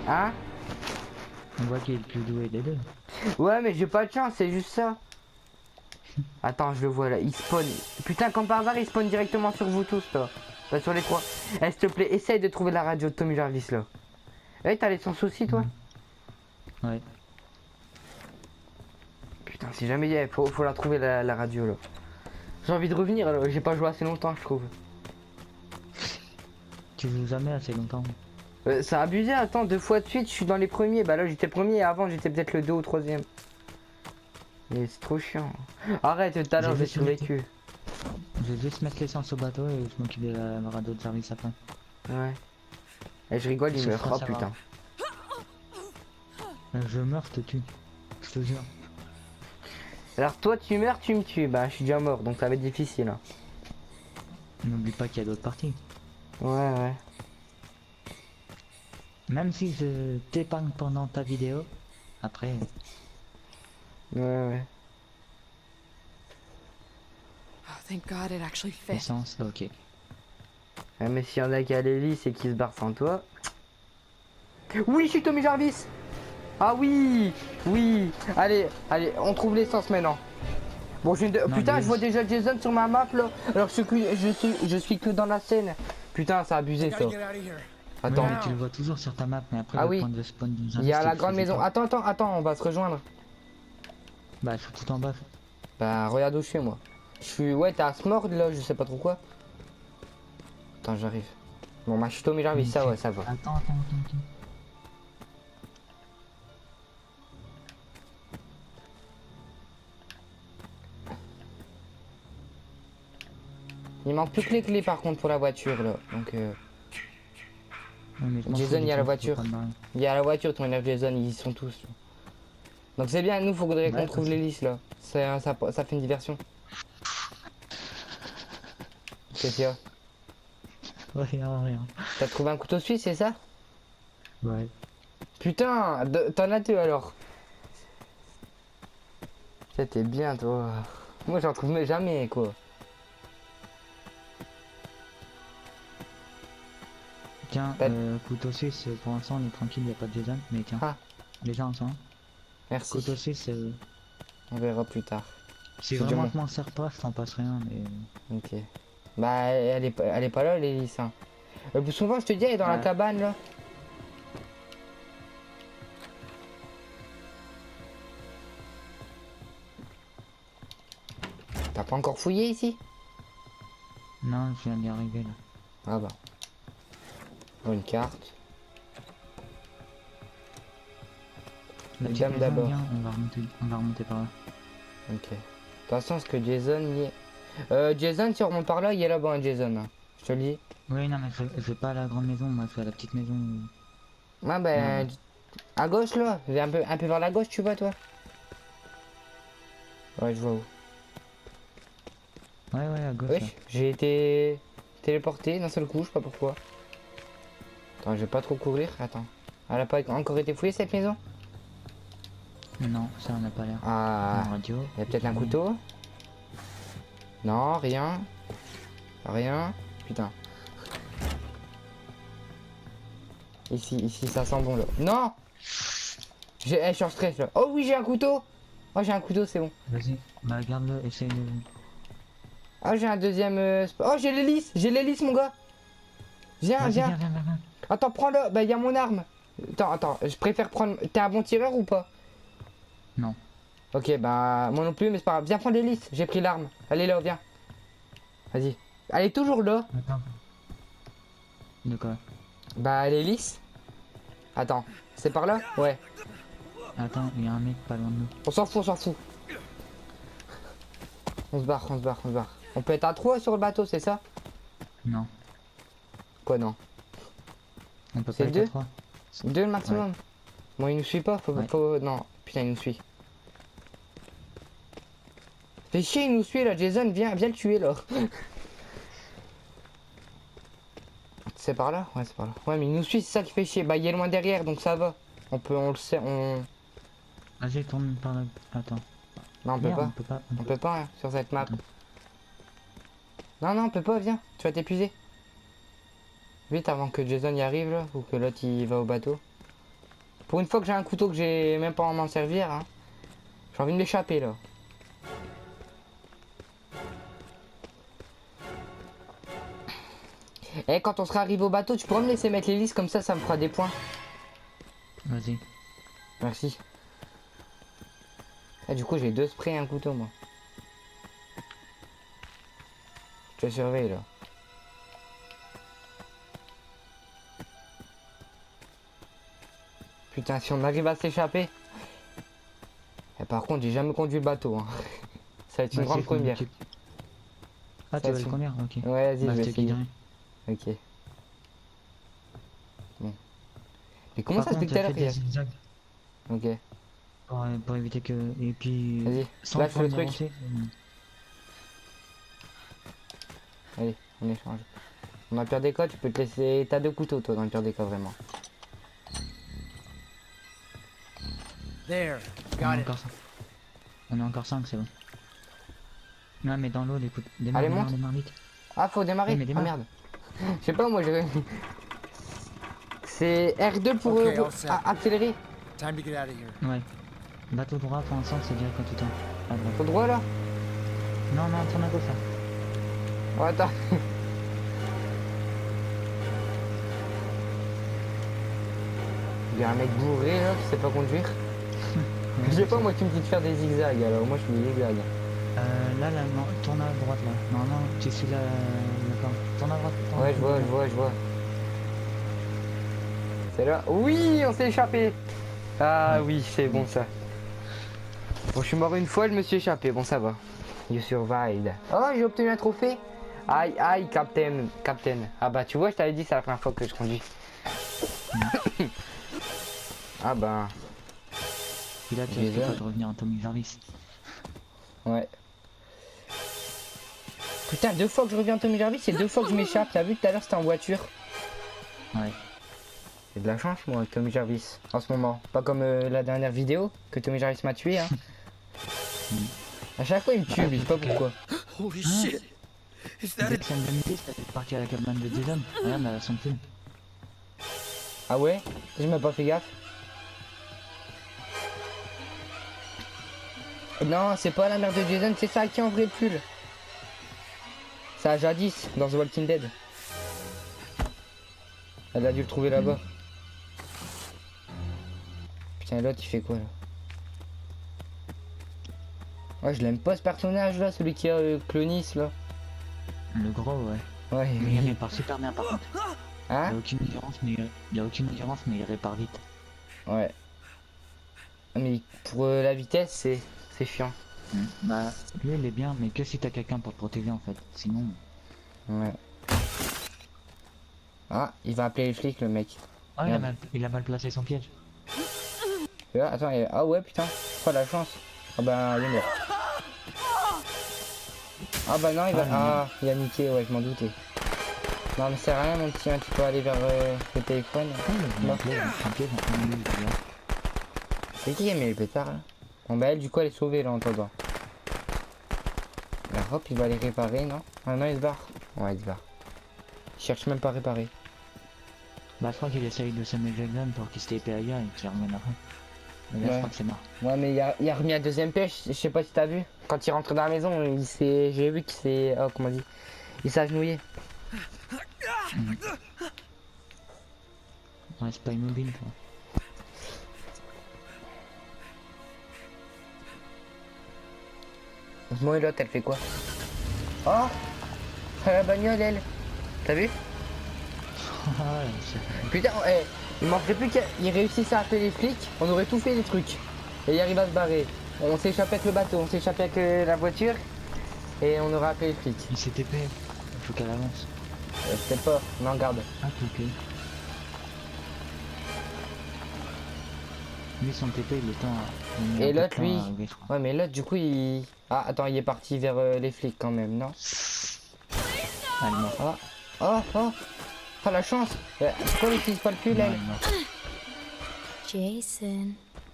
Hein? On voit qui est le plus doué des deux. Ouais, mais j'ai pas de chance, c'est juste ça. Attends, je le vois là, il spawn. Putain, comme par hasard, il spawn directement sur vous tous, là. Pas sur les 3. Eh, s'il te plaît, essaye de trouver la radio de Tommy Jarvis, là. Eh, t'as les sans soucis, toi? Ouais. Putain, si jamais il y a, faut la trouver, la radio, là. J'ai envie de revenir, alors, j'ai pas joué assez longtemps, je trouve. Tu joues jamais assez longtemps. Ça a abusé, attends, 2 fois de suite, je suis dans les premiers. Bah là, j'étais premier et avant, j'étais peut-être le 2 ou 3e. Mais c'est trop chiant. Arrête, tout à l'heure, j'ai J'ai juste survécu. Je vais juste mettre l'essence au bateau et je m'occupe de la radeau de service après. Ouais. Et je rigole, il Je meurt. ferai Oh savoir. putain. Je meurs, je te tue. Je te jure. Alors toi, tu meurs, tu me tues. Bah, je suis déjà mort, donc ça va être difficile. Hein. N'oublie pas qu'il y a d'autres parties. Ouais, ouais. Même si je t'épargne pendant ta vidéo, après, Ouais, ouais. Oh, thank God it actually fit. essence, ok. Ah, mais s'il y en a qui a l'hélice et qui se barrent sans toi. Oui, je suis Tommy Jarvis. Ah oui, oui. Allez, allez, on trouve l'essence maintenant. Bon, Non, putain, je l'hélice. vois déjà Jason sur ma map là. Alors je suis que dans la scène. Putain, ça a abusé ça. Gotta get out of here. Attends, Oui, mais tu le vois toujours sur ta map, mais après Ah le oui. point de spawn du il y a Jarvis, la tu le grande fais maison. pas. Attends, on va se rejoindre. Bah, je suis tout en bas. Bah, regarde où je suis moi. Je suis, ouais, t'es à Smord là, je sais pas trop quoi. Attends, j'arrive. Bon, bah, je suis Tommy Jarvis, ça, ouais, ça va. Attends. Il manque plus que les clés par contre pour la voiture là. Donc, Ouais, mais je m'en Jason, fous, il y a du la coup, voiture. faut pas me barrer. il y a la voiture, ton énerve Jason, ils y sont tous. Là. Donc, c'est bien, nous, faudrait qu'on Ouais, trouve parce- l'hélice là. Ça fait une diversion. Qu'est-ce qu'il y a? Rien. T'as trouvé un couteau suisse, c'est ça? Ouais. Putain, t'en as deux alors. Ça t'es bien toi. Moi j'en trouve mais jamais quoi. Tiens, T'as- couteau suisse, pour l'instant on est tranquille, y a pas de Jason, mais tiens. Ah. Déjà ensemble. Merci. Couteau suisse, On verra plus tard. si C'est vraiment du je m'en sers pas, je t'en passe rien, mais... Ok. Bah elle est pas là l'hélice. Hein. Souvent je te dis elle est dans la Ouais. cabane là. T'as pas encore fouillé ici? Non, je viens d'y arriver là. Ah bah. Oh, une carte. La Une petite dame maison, d'abord. viens, on va remonter par là. Ok. De toute façon, ce que Jason y est. Jason, si on remonte par là, il est là-bas, un Jason. Hein. Je te le dis. Oui, non, mais je vais pas à la grande maison, moi je vais à la petite maison. Ah ben. Non. À gauche là. Un peu vers la gauche, tu vois, toi. Ouais, je vois où. Ouais, à gauche. là. Wesh, j'ai été téléporté d'un seul coup, je sais pas pourquoi. Attends, je vais pas trop courir. Attends. Elle a pas encore été fouillée cette maison? Non, ça on a pas l'air. Ah. En radio. Il y a peut-être un couteau? Non, rien. Rien. Putain. Ici, ça sent bon là. Non! Je suis en stress là. Oh oui, j'ai un couteau! Oh, j'ai un couteau, c'est bon. Vas-y, bah regarde-le, essaye de... Oh, j'ai un deuxième. Oh, j'ai l'hélice, mon gars! Viens, Vas-y, viens. viens. Attends, prends-le. Bah, il y a mon arme. Attends, je préfère prendre. T'es un bon tireur ou pas? Non. Ok, bah, moi non plus, mais c'est pas grave. Viens prendre l'hélice. J'ai pris l'arme. Allez là, viens. Vas-y. Elle est toujours là. Attends. De quoi? Bah, l'hélice. Attends, c'est par là? Ouais. Attends, il y a un mec pas loin de nous. On s'en fout, on s'en fout. On se barre. On peut être à 3 sur le bateau, c'est ça? Non, Quoi, non? on peut C'est pas être deux à trois. 2 le maximum. Bon, il nous suit pas, Ouais. Non, putain, il nous suit. Fais chier, il nous suit là, Jason, viens le tuer là. C'est par là? Ouais, c'est par là. Ouais, mais il nous suit, c'est ça qui fait chier. Bah, il est loin derrière, donc ça va. On le sait, Vas-y, tourne par là. Attends. Non, on peut Merde, pas. on peut pas. On peut pas, hein, sur cette map. Attends. Non, on peut pas, viens, tu vas t'épuiser. Vite avant que Jason y arrive là, ou que l'autre il va au bateau. Pour une fois que j'ai un couteau que j'ai même pas à m'en servir, hein. J'ai envie de m'échapper là. Et quand on sera arrivé au bateau, tu pourras me laisser mettre l'hélice comme ça me fera des points. Vas-y. Merci. Et du coup, j'ai 2 sprays et un couteau moi. te surveille là. Putain, si on arrive à s'échapper. Et par contre, j'ai jamais conduit le bateau. Hein. Ça va être une Bah, grande c'est comme première. Ah, Ça tu veux va le être- conduire? Ok. Ouais, vas-y, Bah, je vais je te essayer. guiderai. Ok. Bon. Mais comment Par ça se fait contre, que tout à fais l'heure il y des a- zigzags Ok, pour éviter que. Et puis. vas-y, Sans lâche le prendre truc. d'avancée. Allez, on échange. Dans le pire des cas, tu peux te laisser. T'as 2 couteaux, toi, dans le pire des cas, vraiment. There. On Got est it. encore 5. On est encore 5, c'est bon. Non, mais dans l'eau, écoute. Démarre, Allez, démarre, monte. démarre vite. Ah, faut démarrer. Oui, mais Ah démarre. merde. Je sais pas, moi, je. C'est R2 pour Ok, all set. accélérer. Time to get out of here. Ouais. Va tout droit, pour l'instant, c'est direct quand tout le temps. À droite. Faut droit là. Non, non, tourne à gauche là. Oh, attends. Il y a un mec bourré là qui sait pas conduire. Je sais pas, moi, tu me dis de faire des zigzags, alors moi je fais des zigzags. Là, non, tourne à droite là. Non, non, tu suis la corde. Tourne à droite. tourne à Ouais, je droite. vois, je vois. C'est là. Oui, on s'est échappé. Ah Ouais. oui, c'est bon ça. Bon, je suis mort une fois, je me suis échappé. Bon, ça va. You survived. Oh, j'ai obtenu un trophée. Aïe, aïe, Captain. Captain. Ah bah, tu vois, je t'avais dit, c'est la première fois que je conduis. Ah bah, Puis là, tu Déjà. risques pas de revenir en Tommy Jarvis. ouais. Putain, 2 fois que je reviens en Tommy Jarvis, c'est 2 fois que je m'échappe. T'as vu tout à l'heure, c'était en voiture. Ouais. J'ai de la chance, moi, avec Tommy Jarvis, en ce moment. Pas comme la dernière vidéo que Tommy Jarvis m'a tué. Hein. À chaque fois, il me tue, mais je sais pas pourquoi. Holy shit. Is that Dès it? que c'est une bonne idée, c'était parti à la cabane de Jason. Regarde, elle a son film. Ah ouais? Je m'ai pas fait gaffe. Non, c'est pas la mère de Jason, c'est ça qui a enlevé le pull. Ça a jadis, dans The Walking Dead. Elle a dû le trouver là-bas. Putain, l'autre il fait quoi là? Ouais, je l'aime pas ce personnage là, celui qui a Clonis là. Le gros, ouais. Ouais, Mais il répare super bien par contre. Il hein? a aucune endurance, mais il a aucune endurance, mais il répare vite. Ouais. Mais pour la vitesse, c'est chiant. Bah, lui il est bien, mais que si t'as quelqu'un pour te protéger en fait. Sinon, Ouais. Ah, il va appeler les flics le mec. ah, Merde. il a mal placé son piège. Et là, attends, ah ouais putain, pas la chance. Ah bah il est mort. Ah bah non, il va. Ah, non. Ah, il a niqué, ouais, je m'en doutais. Non mais c'est rien mon petit, hein, tu peux aller vers le téléphone. Il Non. a son piège en plein milieu, tu vois. C'est qui a mis le pétard là? Bon bah elle du coup elle est sauvée là en attendant. Là hop, il va les réparer, non? Ah non, il se barre. Ouais, il se barre. Il cherche même pas à réparer. Bah, je crois qu'il essaye de semer Jason pour qu'il se tape ailleurs et qu'il revienne après. Mais là, Ouais. je crois que c'est mort. Ouais mais il a remis un deuxième piège, je sais pas si t'as vu. Quand il rentre dans la maison, il s'est. J'ai vu qu'il s'est. Oh comment on dit? Il s'est agenouillé. Ouais, c'est pas immobile, quoi. Moi et l'autre elle fait quoi? Oh! La bagnole elle! T'as vu? Ah, c'est- Putain, il manquerait plus qu'il réussisse à appeler les flics, on aurait tout fait les trucs. Et il arrive à se barrer. On s'est échappé avec le bateau, on s'est échappé avec la voiture, et on aurait appelé les flics. Il s'est TP. Il faut qu'elle avance. Peut-être pas, non garde. Ah, ok. Lui, son TP, il est temps à... il met Et un peu de l'autre, temps lui- à arriver, je crois. Ouais mais l'autre du coup il... Ah attends, il est parti vers les flics quand même, non? Ah, il est mort. Ah, oh, oh! Oh la chance! Pourquoi il utilise pas le pull Non, elle? il est mort. Jason,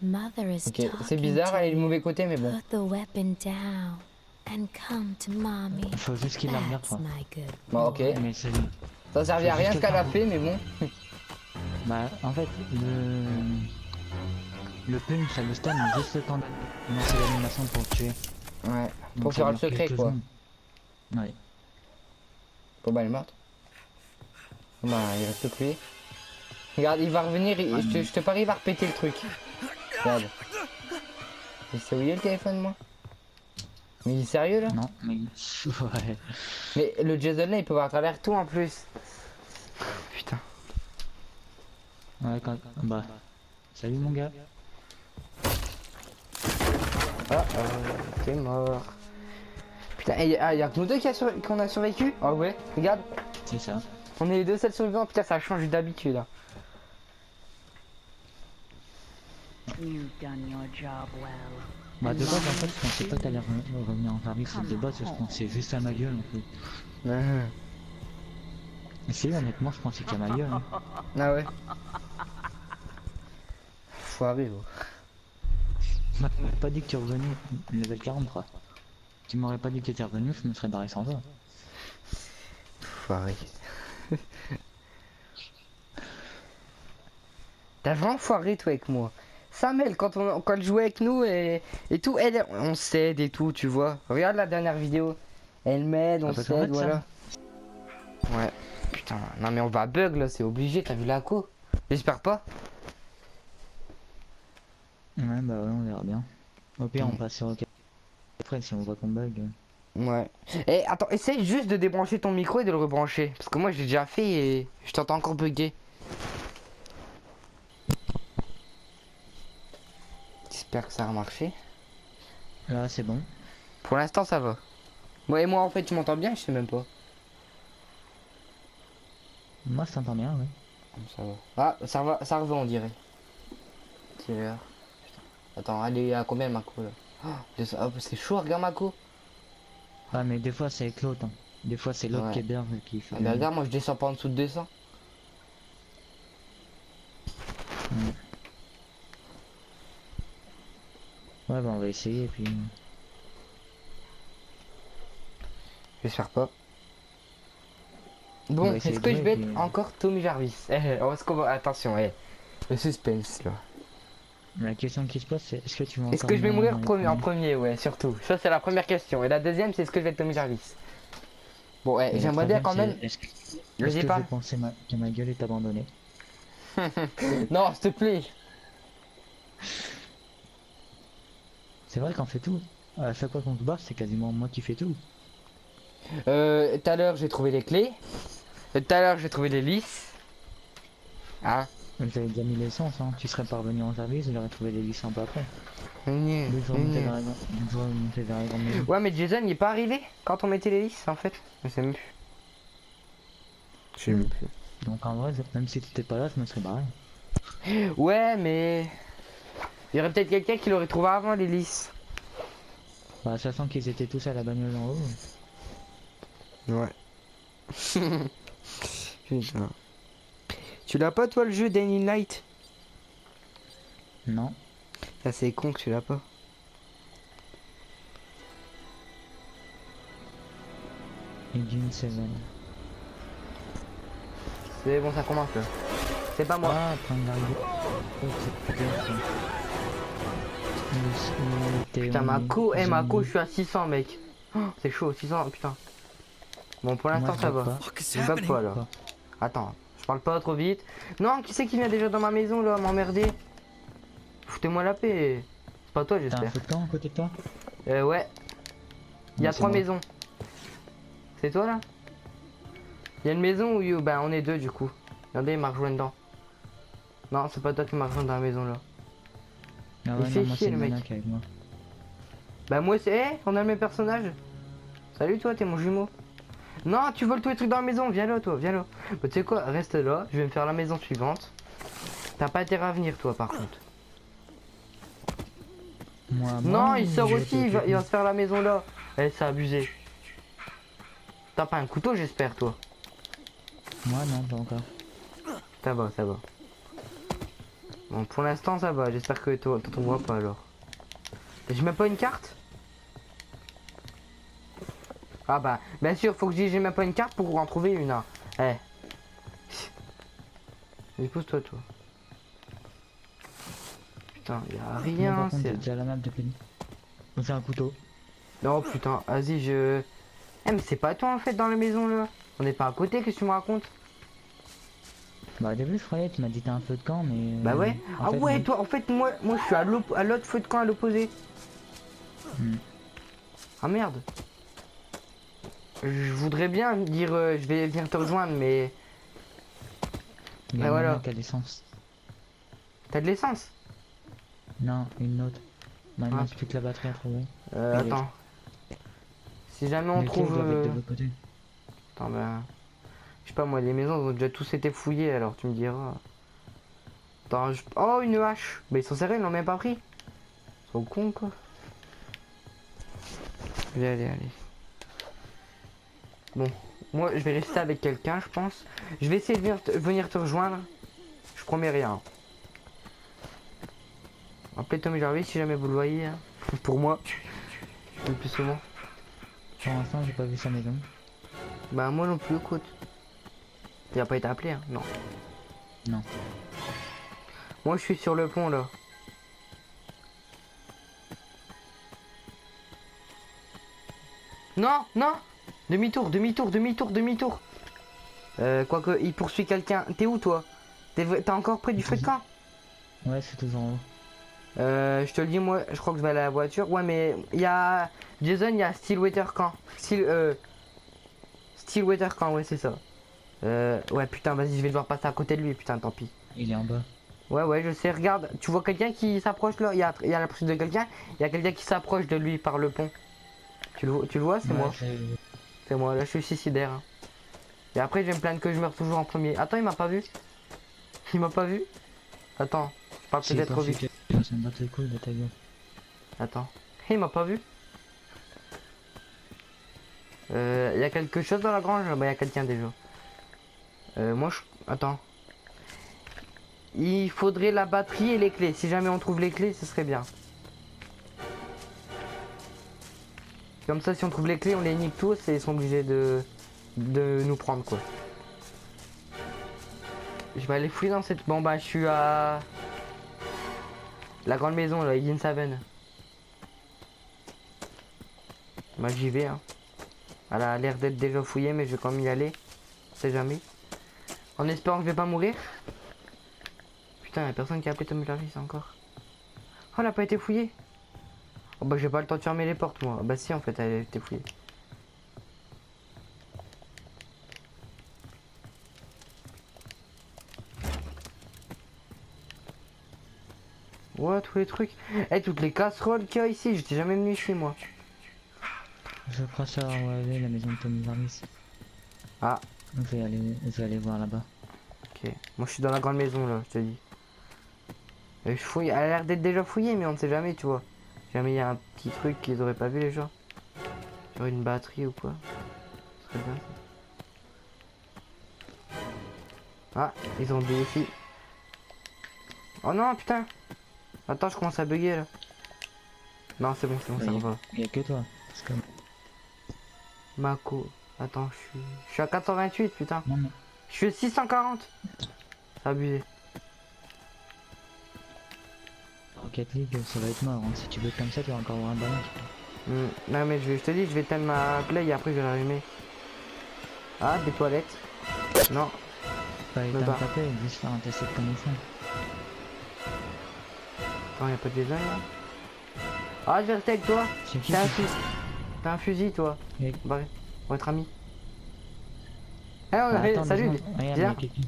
Mother is Ok, talking c'est bizarre, to elle est du you. mauvais côté mais bon. Put the weapon down and come to mommy. Il faut juste qu'il la regarde, That's quoi. my good Bon ok, boy. Mais c'est... ça servait à rien ce qu'elle a fait mais bon. Bah, en fait, le pun, ça le stun juste le temps de lancer l'animation pour le tuer. Ouais, Donc, pour ça faire le dure secret quelques quoi. secondes. Ouais. Bon bah elle est morte. Bah il reste que lui. Regarde, il va revenir, je te parie il va repéter le truc. Regarde. Et c'est où il est le téléphone moi? Mais il est sérieux là? Non, mais... Ouais. Mais le Jason là il peut voir à travers tout en plus. Putain. Ouais, quand... Bah... Salut mon gars. Ah, t'es mort. Putain, et y a que nous deux qu'on a survécu? Ah ouais, regarde. C'est ça. On est les deux seuls survivants, putain ça change d'habitude. Hein. You've done your job well. Bah de base en fait je pensais pas que t'allais revenir en service de base, je pensais juste à ma gueule en fait. Mais si honnêtement je pensais qu'à ma gueule. Hein. Ah ouais. Foiré gros. Tu m'aurais pas dit que tu revenais level 43. Tu m'aurais pas dit que tu étais revenu, je me serais barré sans toi. Foiré. T'as vraiment foiré toi avec moi. Samel quand elle jouait avec nous et tout, elle on s'aide et tout, tu vois. Regarde la dernière vidéo. Elle m'aide, on peut s'aide, s'arrêter, voilà. Ouais. Putain, non mais on va bug là, c'est obligé, t'as vu la co? J'espère pas. Ouais bah ouais on verra bien. Au pire on passe sur après si on voit qu'on bug. Ouais. Et attends, essaye juste de débrancher ton micro et de le rebrancher. Parce que moi j'ai déjà fait et je t'entends encore bugger. J'espère que ça a marché. Là c'est bon. Pour l'instant ça va. Ouais, et moi en fait tu m'entends bien, je sais même pas. Moi je t'entends bien ouais. Ça va. Ah, ça revient on dirait. C'est l'heure. Putain. Attends, elle est à combien Mako là? Oh, c'est chaud, regarde Mako. Ah mais des fois c'est avec l'autre. Hein. Des fois c'est l'autre Ouais. qui est bien qui fait. Ah, bah, regarde, moi je descends pas en dessous de 200. Ouais bah on va essayer et puis... J'espère pas. On Bon, va essayer est-ce de que je jouer, vais puis- être encore Tommy Jarvis? Est-ce qu'on va... Attention, le suspense là. La question qui se pose c'est est-ce que tu vas Est-ce encore que je vais mourir dans les en premier? Ouais, surtout. Ça c'est la première question. Et la deuxième c'est est-ce que je vais être Tommy Jarvis? Bon, ouais, Et la j'aimerais bien troisième, quand même... c'est, Vas-y, est-ce que je parle. vais penser que ma gueule est abandonnée? Non, s'il te plaît. C'est vrai qu'on fait tout. À chaque fois qu'on se bat, c'est quasiment moi qui fais tout. Tout à l'heure j'ai trouvé les clés. Tout à l'heure j'ai trouvé les lisses. Hein? J'avais déjà mis l'essence, hein. Tu serais pas revenu en service, j'aurais trouvé les licences un peu après. Gna, Deux jours monter gna. vers la deux jours monter vers la grande maison. Ouais, mais Jason il est pas arrivé quand on mettait les lisses en fait. Je sais même plus. Je sais même plus. Donc en vrai, même si t'étais pas là, je me serais barré. Ouais, mais... Il y aurait peut-être quelqu'un qui l'aurait trouvé avant les lisses. Bah, sachant qu'ils étaient tous à la bagnole en haut. Ouais. Putain. Tu l'as pas toi le jeu Dying Light? Non. Ah, c'est con que tu l'as pas. Et Dune 7. C'est bon, ça commence là. C'est pas moi. Ah, train d'arriver. Oh, c'est peut-être ça. Putain, Mako, Mako, je suis à 600 mec. Oh, c'est chaud, 600, putain. Bon, pour l'instant ça va. Fuck is Je bug happening? pas là. Attends, je parle pas trop vite. Non, qui c'est qui vient déjà dans ma maison là, m'emmerder? Foutez-moi la paix. C'est pas toi, T'as un j'espère. feu de camp à côté de toi? Ouais. Il y a Ouais, c'est 3 moi. maisons. C'est toi là? Il y a une maison où bah, on est deux du coup. Regardez, il m'a rejoint dedans. Non, c'est pas toi qui m'a rejoint dans la maison là. Ah Il ouais, fait non, moi chier, c'est le le mec. mec avec moi. Bah moi c'est... on a le même personnage. Salut toi, t'es mon jumeau. Non, tu voles tous les trucs dans la maison, viens là toi, viens là. Bah, tu sais quoi, reste là, je vais me faire la maison suivante. T'as pas intérêt à venir toi par contre. Non, il sort aussi, il va se faire la maison là. Eh, c'est abusé. T'as pas un couteau j'espère toi. Moi non, pas encore. Ça va, ça va. Bon, pour l'instant ça va, j'espère que toi, t'en vois pas alors. J'ai même pas une carte? Ah bah, bien sûr, faut que j'ai même pas une carte pour en trouver une. Hein. Eh. Dépose-toi, toi. Putain, y'a Moi, rien, par contre, c'est... j'ai déjà la map depuis. C'est un couteau. Non, putain, vas-y, je... Eh, mais c'est pas toi en fait dans la maison là. On n'est pas à côté, qu'est-ce que tu me racontes? Bah au début je croyais, tu m'as dit t'as un feu de camp mais... Bah ouais. en Ah fait, ouais, non. toi, en fait, moi je suis à l'autre feu de camp à l'opposé. Hmm. Ah merde. Je voudrais bien dire je vais venir te rejoindre, mais Il y a Ah, un voilà. mec à l'essence. t'as de l'essence? Non, une autre. Bah, il me Ah. reste plus que la batterie à trouver. Attends. Si jamais on Les clés trouve... doivent être de l'autre côté. Attends, ben... Je sais pas, moi, les maisons ont déjà tous été fouillées, alors tu me diras. Attends, oh, une hache. Mais ils sont sérieux, ils l'ont même pas pris. Ils sont cons, quoi. Allez. Bon, moi, je vais rester avec quelqu'un, je pense. Je vais essayer de venir te rejoindre. Je promets rien. Appelez Tommy Jarvis si jamais vous le voyez. Hein. Pour moi. Le plus souvent. Pour l'instant, j'ai pas vu sa maison. Bah, moi non plus, écoute. Il a pas été appelé, hein. Non. Non. Moi, je suis sur le pont, là. Non, non. Demi-tour. Quoique, il poursuit quelqu'un. T'es où, toi? T'es encore près du feu de camp? Ouais, c'est toujours en haut. Je te le dis, moi, je crois que je vais aller à la voiture. Ouais, mais il y a... Jason, il y a Stillwater Camp. Stillwater Camp, ouais, c'est ça. Ouais, putain, vas-y, je vais devoir passer à côté de lui, putain, tant pis. Il est en bas. Ouais, je sais, regarde, tu vois quelqu'un qui s'approche là? Il y a la poursuite de quelqu'un, il y a quelqu'un qui s'approche de lui par le pont. Tu le vois, c'est Ouais, moi. j'ai- C'est moi, là, je suis suicidaire. Hein. Et après, je vais me plaindre que je meurs toujours en premier. Attends, il m'a pas vu. Il m'a pas vu. Attends, je parle C'est peut-être trop pas vite. Ça me bat les couilles de ta gueule. Attends. Il m'a pas vu. Il y a quelque chose dans la grange? Bah, il y a quelqu'un déjà. Moi, je... Attends. Il faudrait la batterie et les clés. Si jamais on trouve les clés, ce serait bien. Comme ça, si on trouve les clés, on les nique tous et ils sont obligés de nous prendre, quoi. Je vais aller fouiller dans cette... Bon, bah, je suis à... La grande maison, là, Higgins Haven. Bah, j'y vais, hein. Elle a l'air d'être déjà fouillée, mais je vais quand même y aller. On sait jamais. En espérant que je vais pas mourir. Putain, y'a personne qui a appelé Tommy Jarvis encore. Oh, elle a pas été fouillée. Oh bah j'ai pas le temps de fermer les portes moi. Bah si en fait elle a été fouillée. Ouais tous les trucs. Eh toutes les casseroles qu'il y a ici, j'étais jamais venu chez moi. Je crois savoir où elle est, la maison de Tommy Jarvis. Ah Je vais aller voir là-bas. ok. Moi je suis dans la grande maison là, je te dis. Et je fouille, elle a l'air d'être déjà fouillée mais on ne sait jamais tu vois. Jamais il y a un petit truc qu'ils auraient pas vu les gens. Sur une batterie ou quoi. Ce serait bien ça. Ah, ils ont des filles. Oh non putain. Attends, je commence à bugger là. Non c'est bon, ça va. Il y a que toi. Parce que... Mako. Attends, je suis à 428 putain. Non, non. Je suis à 640. C'est abusé. Rocket League, ça va être mort. Hein. Si tu veux comme ça, tu vas encore avoir un ballon. Non mais je te dis, je vais éteindre ma play et après je vais l'allumer. Ah, des toilettes. Non. Pas Même éteindre pas. ta play, juste faire un test de connexion. Attends, y'a pas de Jason là. Ah, je vais rester avec toi. C'est qui T'as un qui- fusil. T'as un fusil toi. Et- Bah, on va être amis. Eh, on a Ah, fait... attends, Salut. deux secondes. Regarde, il y a Viens, quelqu'un.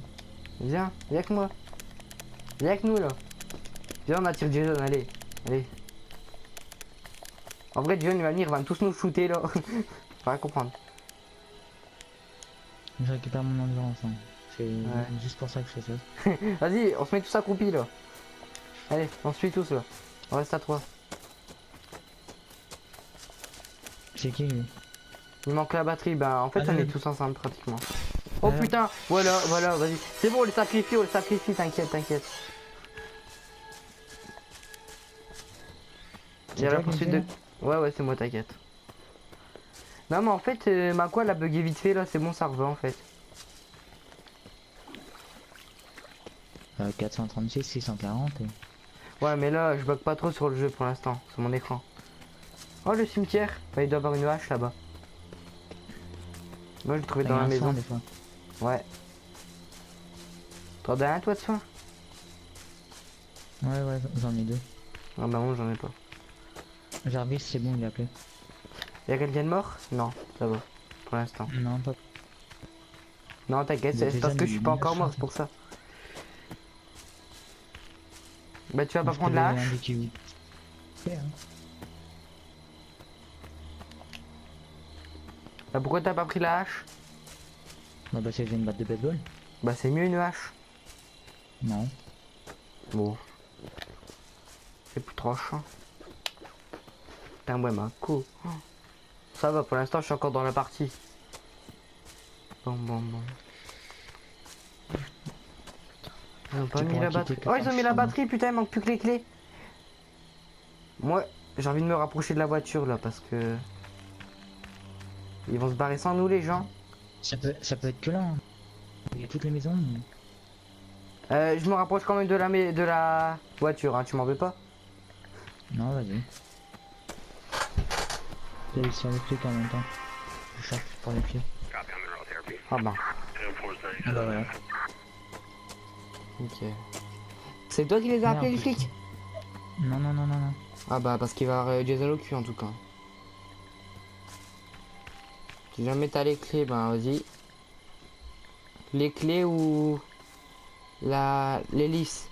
viens avec moi. Viens avec nous là. Viens, on attire Jason, allez. Allez. En vrai, Jason il va venir, il va tous nous shooter là. Faut rien comprendre. Je récupère mon endurance. Hein. C'est Ouais. juste pour ça que je fais ça. Vas-y, on se met tous accroupis là. Allez, on se suit tous là. On reste à 3. C'est qui lui? Il manque la batterie, bah en fait Ah, on non. est tous ensemble pratiquement. Oh Ah. putain, voilà, vas-y. C'est bon, on le sacrifie, t'inquiète. Il y a C'est la toi qui poursuite me de... fais Ouais, c'est moi, t'inquiète. Non mais en fait, ma quoi, elle a bugué vite fait là, c'est bon, ça revient en fait. 436, 640 et... Ouais, mais là, je bug pas trop sur le jeu pour l'instant, sur mon écran. Oh, le cimetière, bah, il doit y avoir une hache là-bas. Moi, je l'ai trouvé Il y dans a la un maison. soin, des fois. Ouais. T'en as un toi de soin? Ouais, j'en ai deux. Ah bah non, j'en ai pas. Jarvis, c'est bon, il a appelé. Y'a quelqu'un de mort? Non, ça va. Pour l'instant. Non, pas. Non, t'inquiète, Mais c'est parce déjà, que je suis pas il encore meurt, mort, ça. c'est pour ça. Bah, tu vas pas Je prendre peux la vous hache? indiquer où. Ouais, hein. Bah, pourquoi t'as pas pris la hache? Bah, parce que j'ai une batte de baseball. Bah, c'est mieux une hache. Non. Bon. C'est plus tranchant. Putain, ouais, ma co. Ça va, pour l'instant, je suis encore dans la partie. Bon. Ils ont pas Tu mis pourras la quitter batterie. que Oh, quand ils ont tu mis la seras batterie, putain, il manque plus que les clés. Moi, j'ai envie de me rapprocher de la voiture, là, parce que... Ils vont se barrer sans nous, les gens. Ça peut être que là. Hein. Il y a toutes les maisons. Je me rapproche quand même de la voiture, hein, tu m'en veux pas? Non, vas-y. J'allais sur les trucs en même temps. Je cherche par les pieds. Ah bah, Ah bah voilà. ok. C'est toi qui les as appelés, les Merde. flics? Non. Ah bah, parce qu'il va avoir Jason au cul, en tout cas. Si jamais t'as les clés, ben vas-y. Les clés ou... l'hélice.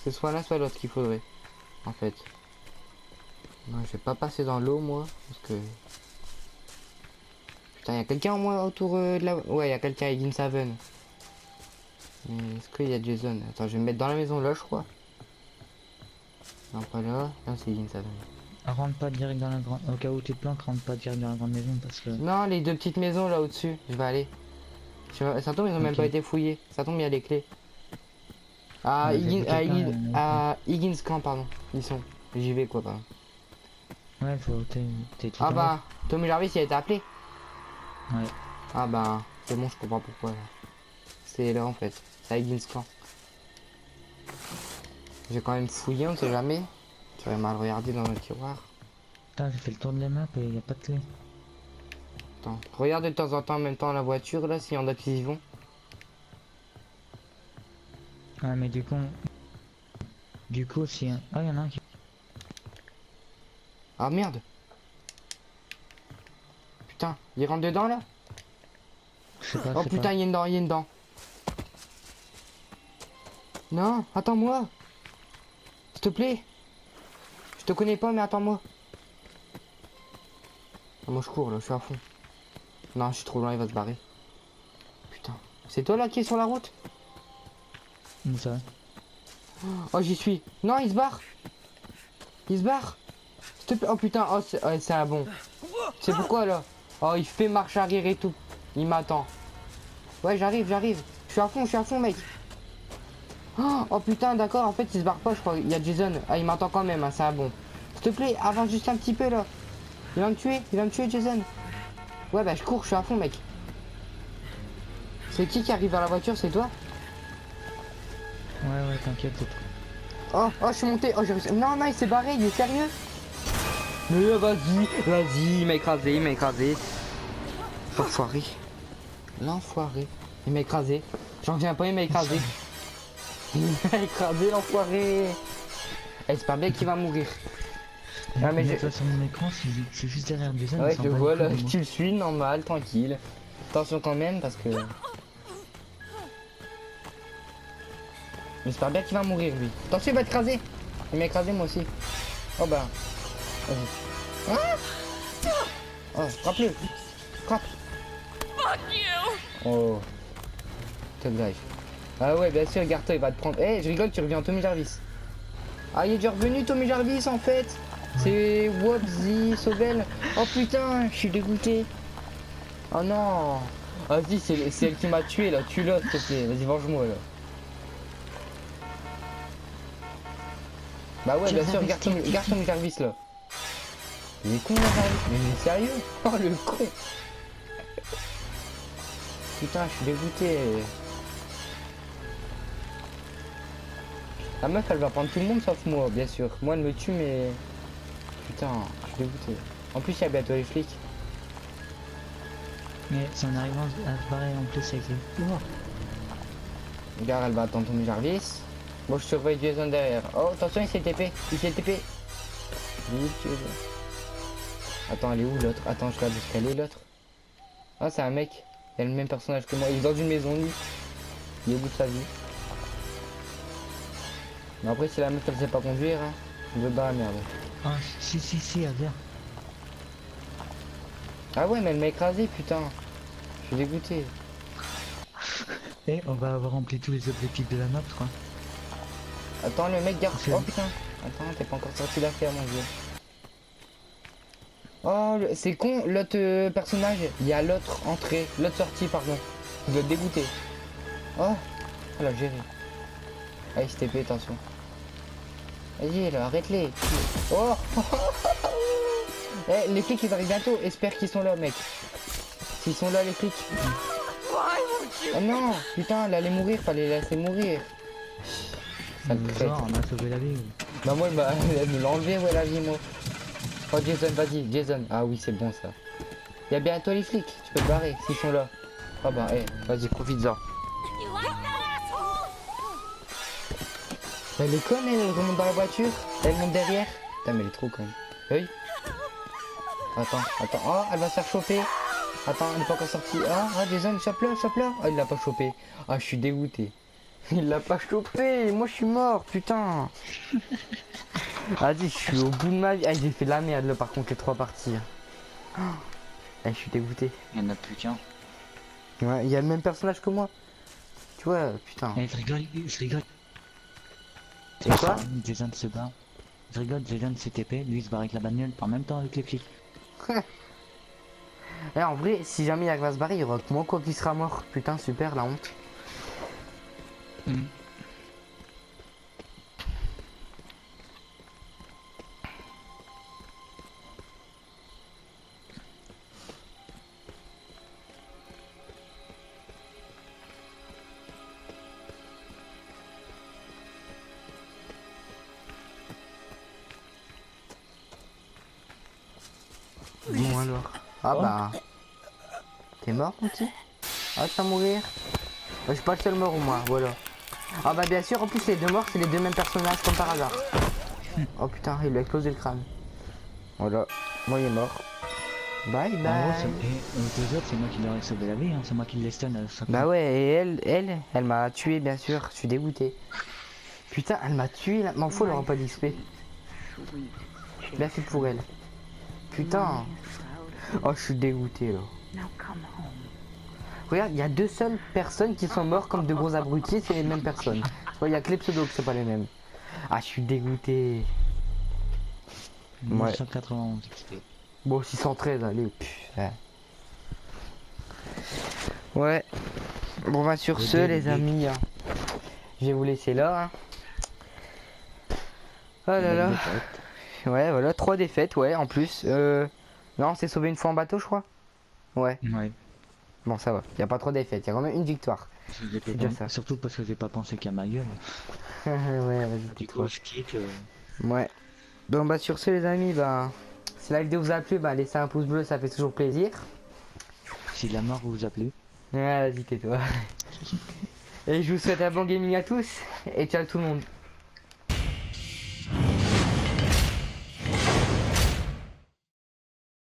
C'est soit l'un, soit l'autre qu'il faudrait. En fait. Non, je vais pas passer dans l'eau, moi. Parce que... Putain, y'a quelqu'un au moins autour de la... Ouais, y'a quelqu'un avec Insaven. Mais est-ce qu'il y a Jason? Attends, je vais me mettre dans la maison là, je crois. Non, pas là. Là, c'est Insaven. Rentre pas direct dans la grande. Au cas où tu te planques, rentre pas direct dans la grande maison parce que. Non, les deux petites maisons là au-dessus. Je vais aller. Ça tombe, ils ont même Ok. pas été fouillés. Ça tombe, il y a les clés. Ah, Ouais, j'ai vu quelqu'un, à Higgins Camp, pardon. Ils sont. J'y vais quoi, pardon. Ouais, faut. T'es tout Ah en haut. bah, Tommy Jarvis, il a été appelé. Ouais. Ah bah, c'est bon, je comprends pourquoi là. C'est là en fait. C'est à Higgins Camp. J'ai quand même fouillé, on sait jamais. Tu aurais mal regardé dans le tiroir. Putain, j'ai fait le tour de la map et y a pas de clé. Attends, regarde de temps en temps en même temps la voiture là, s'il y en a qui y vont. Ah, mais du coup. Du coup, si. Ah, y'en a un qui. Ah merde. Putain, il rentre dedans là. Je sais pas, Oh je sais putain, il y a une dent, il y a une dent. Non, attends-moi. S'il te plaît. Je te connais pas, mais attends-moi. Ah, moi je cours là, je suis à fond. Non, je suis trop loin, il va se barrer. Putain. C'est toi là qui est sur la route? pas. Où ça? Oh, j'y suis. Non, il se barre. Il se barre. S'il te plaît. Oh putain, oh, c'est un bon. C'est pourquoi là? Oh, il fait marche arrière et tout. Il m'attend. Ouais, j'arrive. Je suis à fond, mec. Oh putain, d'accord, en fait, il se barre pas, je crois. Il y a Jason. Ah, il m'attend quand même, hein, c'est un bon. S'il te plaît, avance juste un petit peu là. Il va me tuer, Jason. Ouais, bah, je cours, je suis à fond, mec. C'est qui arrive à la voiture? C'est toi? Ouais, t'inquiète, c'est tout. Oh, je suis monté. Oh, j'ai réussi. Non, il s'est barré, il est sérieux? Mais vas-y, il m'a écrasé. L'enfoiré. Il m'a écrasé. J'en viens pas, il m'a écrasé. Il m'a écrasé, l'enfoiré. Eh, c'est pas bien qu'il va mourir. Ah, mais Toi sur mon écran, c'est juste derrière Jason. ouais, il s'en je bat vois les là, couilles de moi. tu le suis, normal, tranquille. Attention quand même, parce que... J'espère bien qu'il va mourir, lui. Attention, il va écraser. Il m'a écrasé, moi aussi. Oh bah... Vas-y. Ah oh, frappe-le. Frappe. Oh. Quel gars. Ah ouais, bien sûr, regarde-toi, il va te prendre. Eh, je rigole, tu reviens en Tommy Jarvis. Ah, il est déjà revenu, Tommy Jarvis, en fait. C'est Wobsy, Sauvel. Oh putain, je suis dégoûté. Oh non. Vas-y, c'est elle qui m'a tué, là. Tue-le, s'il te plaît. Vas-y, venge-moi, là. Bah ouais, bien sûr, regarde Tommy Jarvis, là. Il est con, là, Jarvis. Mais il est sérieux. Oh, le con. Putain, je suis dégoûté. La meuf, elle va prendre tout le monde sauf moi, bien sûr. Moi, elle me tue, mais... Putain, je suis dégoûté. En plus, il y a bientôt les flics. Mais si on arrive à se barrer en plus avec les. Regarde, elle va attendre Tommy Jarvis. Bon, je surveille Jason derrière. Oh, attention, il s'est TP. Vite, Jason. Attends, elle est où l'autre? Attends, je regarde où est-ce qu'elle est l'autre. Ah, c'est un mec. Il a le même personnage que moi. Il est dans une maison, lui. Il est au bout de sa vie. Mais après, si la meuf elle sait pas conduire, hein, il veut dans la merde. Ah, si, elle vient. Ah ouais, mais elle m'a écrasé, putain. Je suis dégoûté. Et on va avoir rempli tous les objectifs de la map, je crois. Attends, le mec garde. C'est Oh bon. putain. Attends, t'es pas encore sorti d'affaire, mon vieux. Oh, c'est con, l'autre personnage, il y a l'autre entrée, l'autre sortie, pardon. Il doit te dégoûter. Oh, elle a géré. Ah, il s'est TP, attention. Vas-y, là, arrête-les. Oh. Eh, les flics, ils arrivent bientôt. Espère qu'ils sont là, mec. S'ils sont là, les flics. Oh non, putain, elle allait mourir, fallait la laisser mourir. Sale crête. Genre, on a sauvé la vie. Bah moi, elle me l'a enlevé, ouais, la vie, moi. Oh, Jason, vas-y, Jason. Ah oui, c'est bon, ça. Y'a bientôt les flics, tu peux te barrer, s'ils sont là. Ah bah, vas-y, profite-en. Elle est conne, elle remonte dans la voiture. Elle monte derrière. Putain, mais elle est trop conne. Oui. Attends. Oh, elle va se faire choper. Attends, elle n'est pas encore sortie. Ah, Jason, chope-le. Ah, il l'a pas chopé. Ah, je suis dégoûté. Il l'a pas chopé. Moi, je suis mort, putain. Vas-y, je suis au bout de ma vie. Ah, j'ai fait de la merde, là, par contre, les 3 parties. Oh. Ah, je suis dégoûté. Il y en a plus qu'un. Ouais, il y a le même personnage que moi. Tu vois, putain. Eh, je rigole. C'est quoi? Jason se bat. Je rigole, Jason s'est TP, lui il se barre avec la bagnole en même temps avec les flics. Et en vrai, si jamais il va se barrer, il y aura que moi quoi qui sera mort. Putain, super, la honte. Bon alors. Ah bah. T'es mort, mon petit? Ah, tu vas mourir? Je suis pas le seul mort ou moi, voilà. Ah bah bien sûr, en plus les deux morts, c'est les deux mêmes personnages comme par hasard. Oh putain, il lui a explosé le crâne. Voilà, moi il est mort. Bye En gros, bye. aux deux autres, c'est moi qui leur ai sauvé la vie, hein. C'est moi qui les stun à chaque Bah fois. ouais, et elle m'a tué bien sûr, je suis dégoûté. Putain, elle m'a tué là, m'en faut, elle aura pas d'XP. Bien fait pour elle. Putain. Oh, je suis dégoûté là. Now come home. Regarde, il y a deux seules personnes qui sont mortes comme de gros abrutis, c'est les mêmes personnes. Il y a que les pseudos que c'est pas les mêmes. Ah, je suis dégoûté. Ouais. 991 XP. Bon, 613, allez. Ouais. Ouais. Bon, bah sur ce, les amis, hein, je vais vous laisser là. Hein. Oh là là. Ouais, voilà, 3 défaites, ouais, en plus. Non, on s'est sauvé une fois en bateau, je crois. Ouais. Ouais. Bon, ça va. Il n'y a pas trop défaites, il y a quand même une victoire. déjà ça. Surtout parce que j'ai pas pensé qu'à ma gueule. Ouais, vas-y, Du dis-toi. coup, je quitte. Ouais. Bon, bah sur ce, les amis, bah, si la vidéo vous a plu, bah, laissez un pouce bleu, ça fait toujours plaisir. Si la mort vous a plu. Ouais, vas-y, tais-toi. Et je vous souhaite un bon gaming à tous, et ciao tout le monde.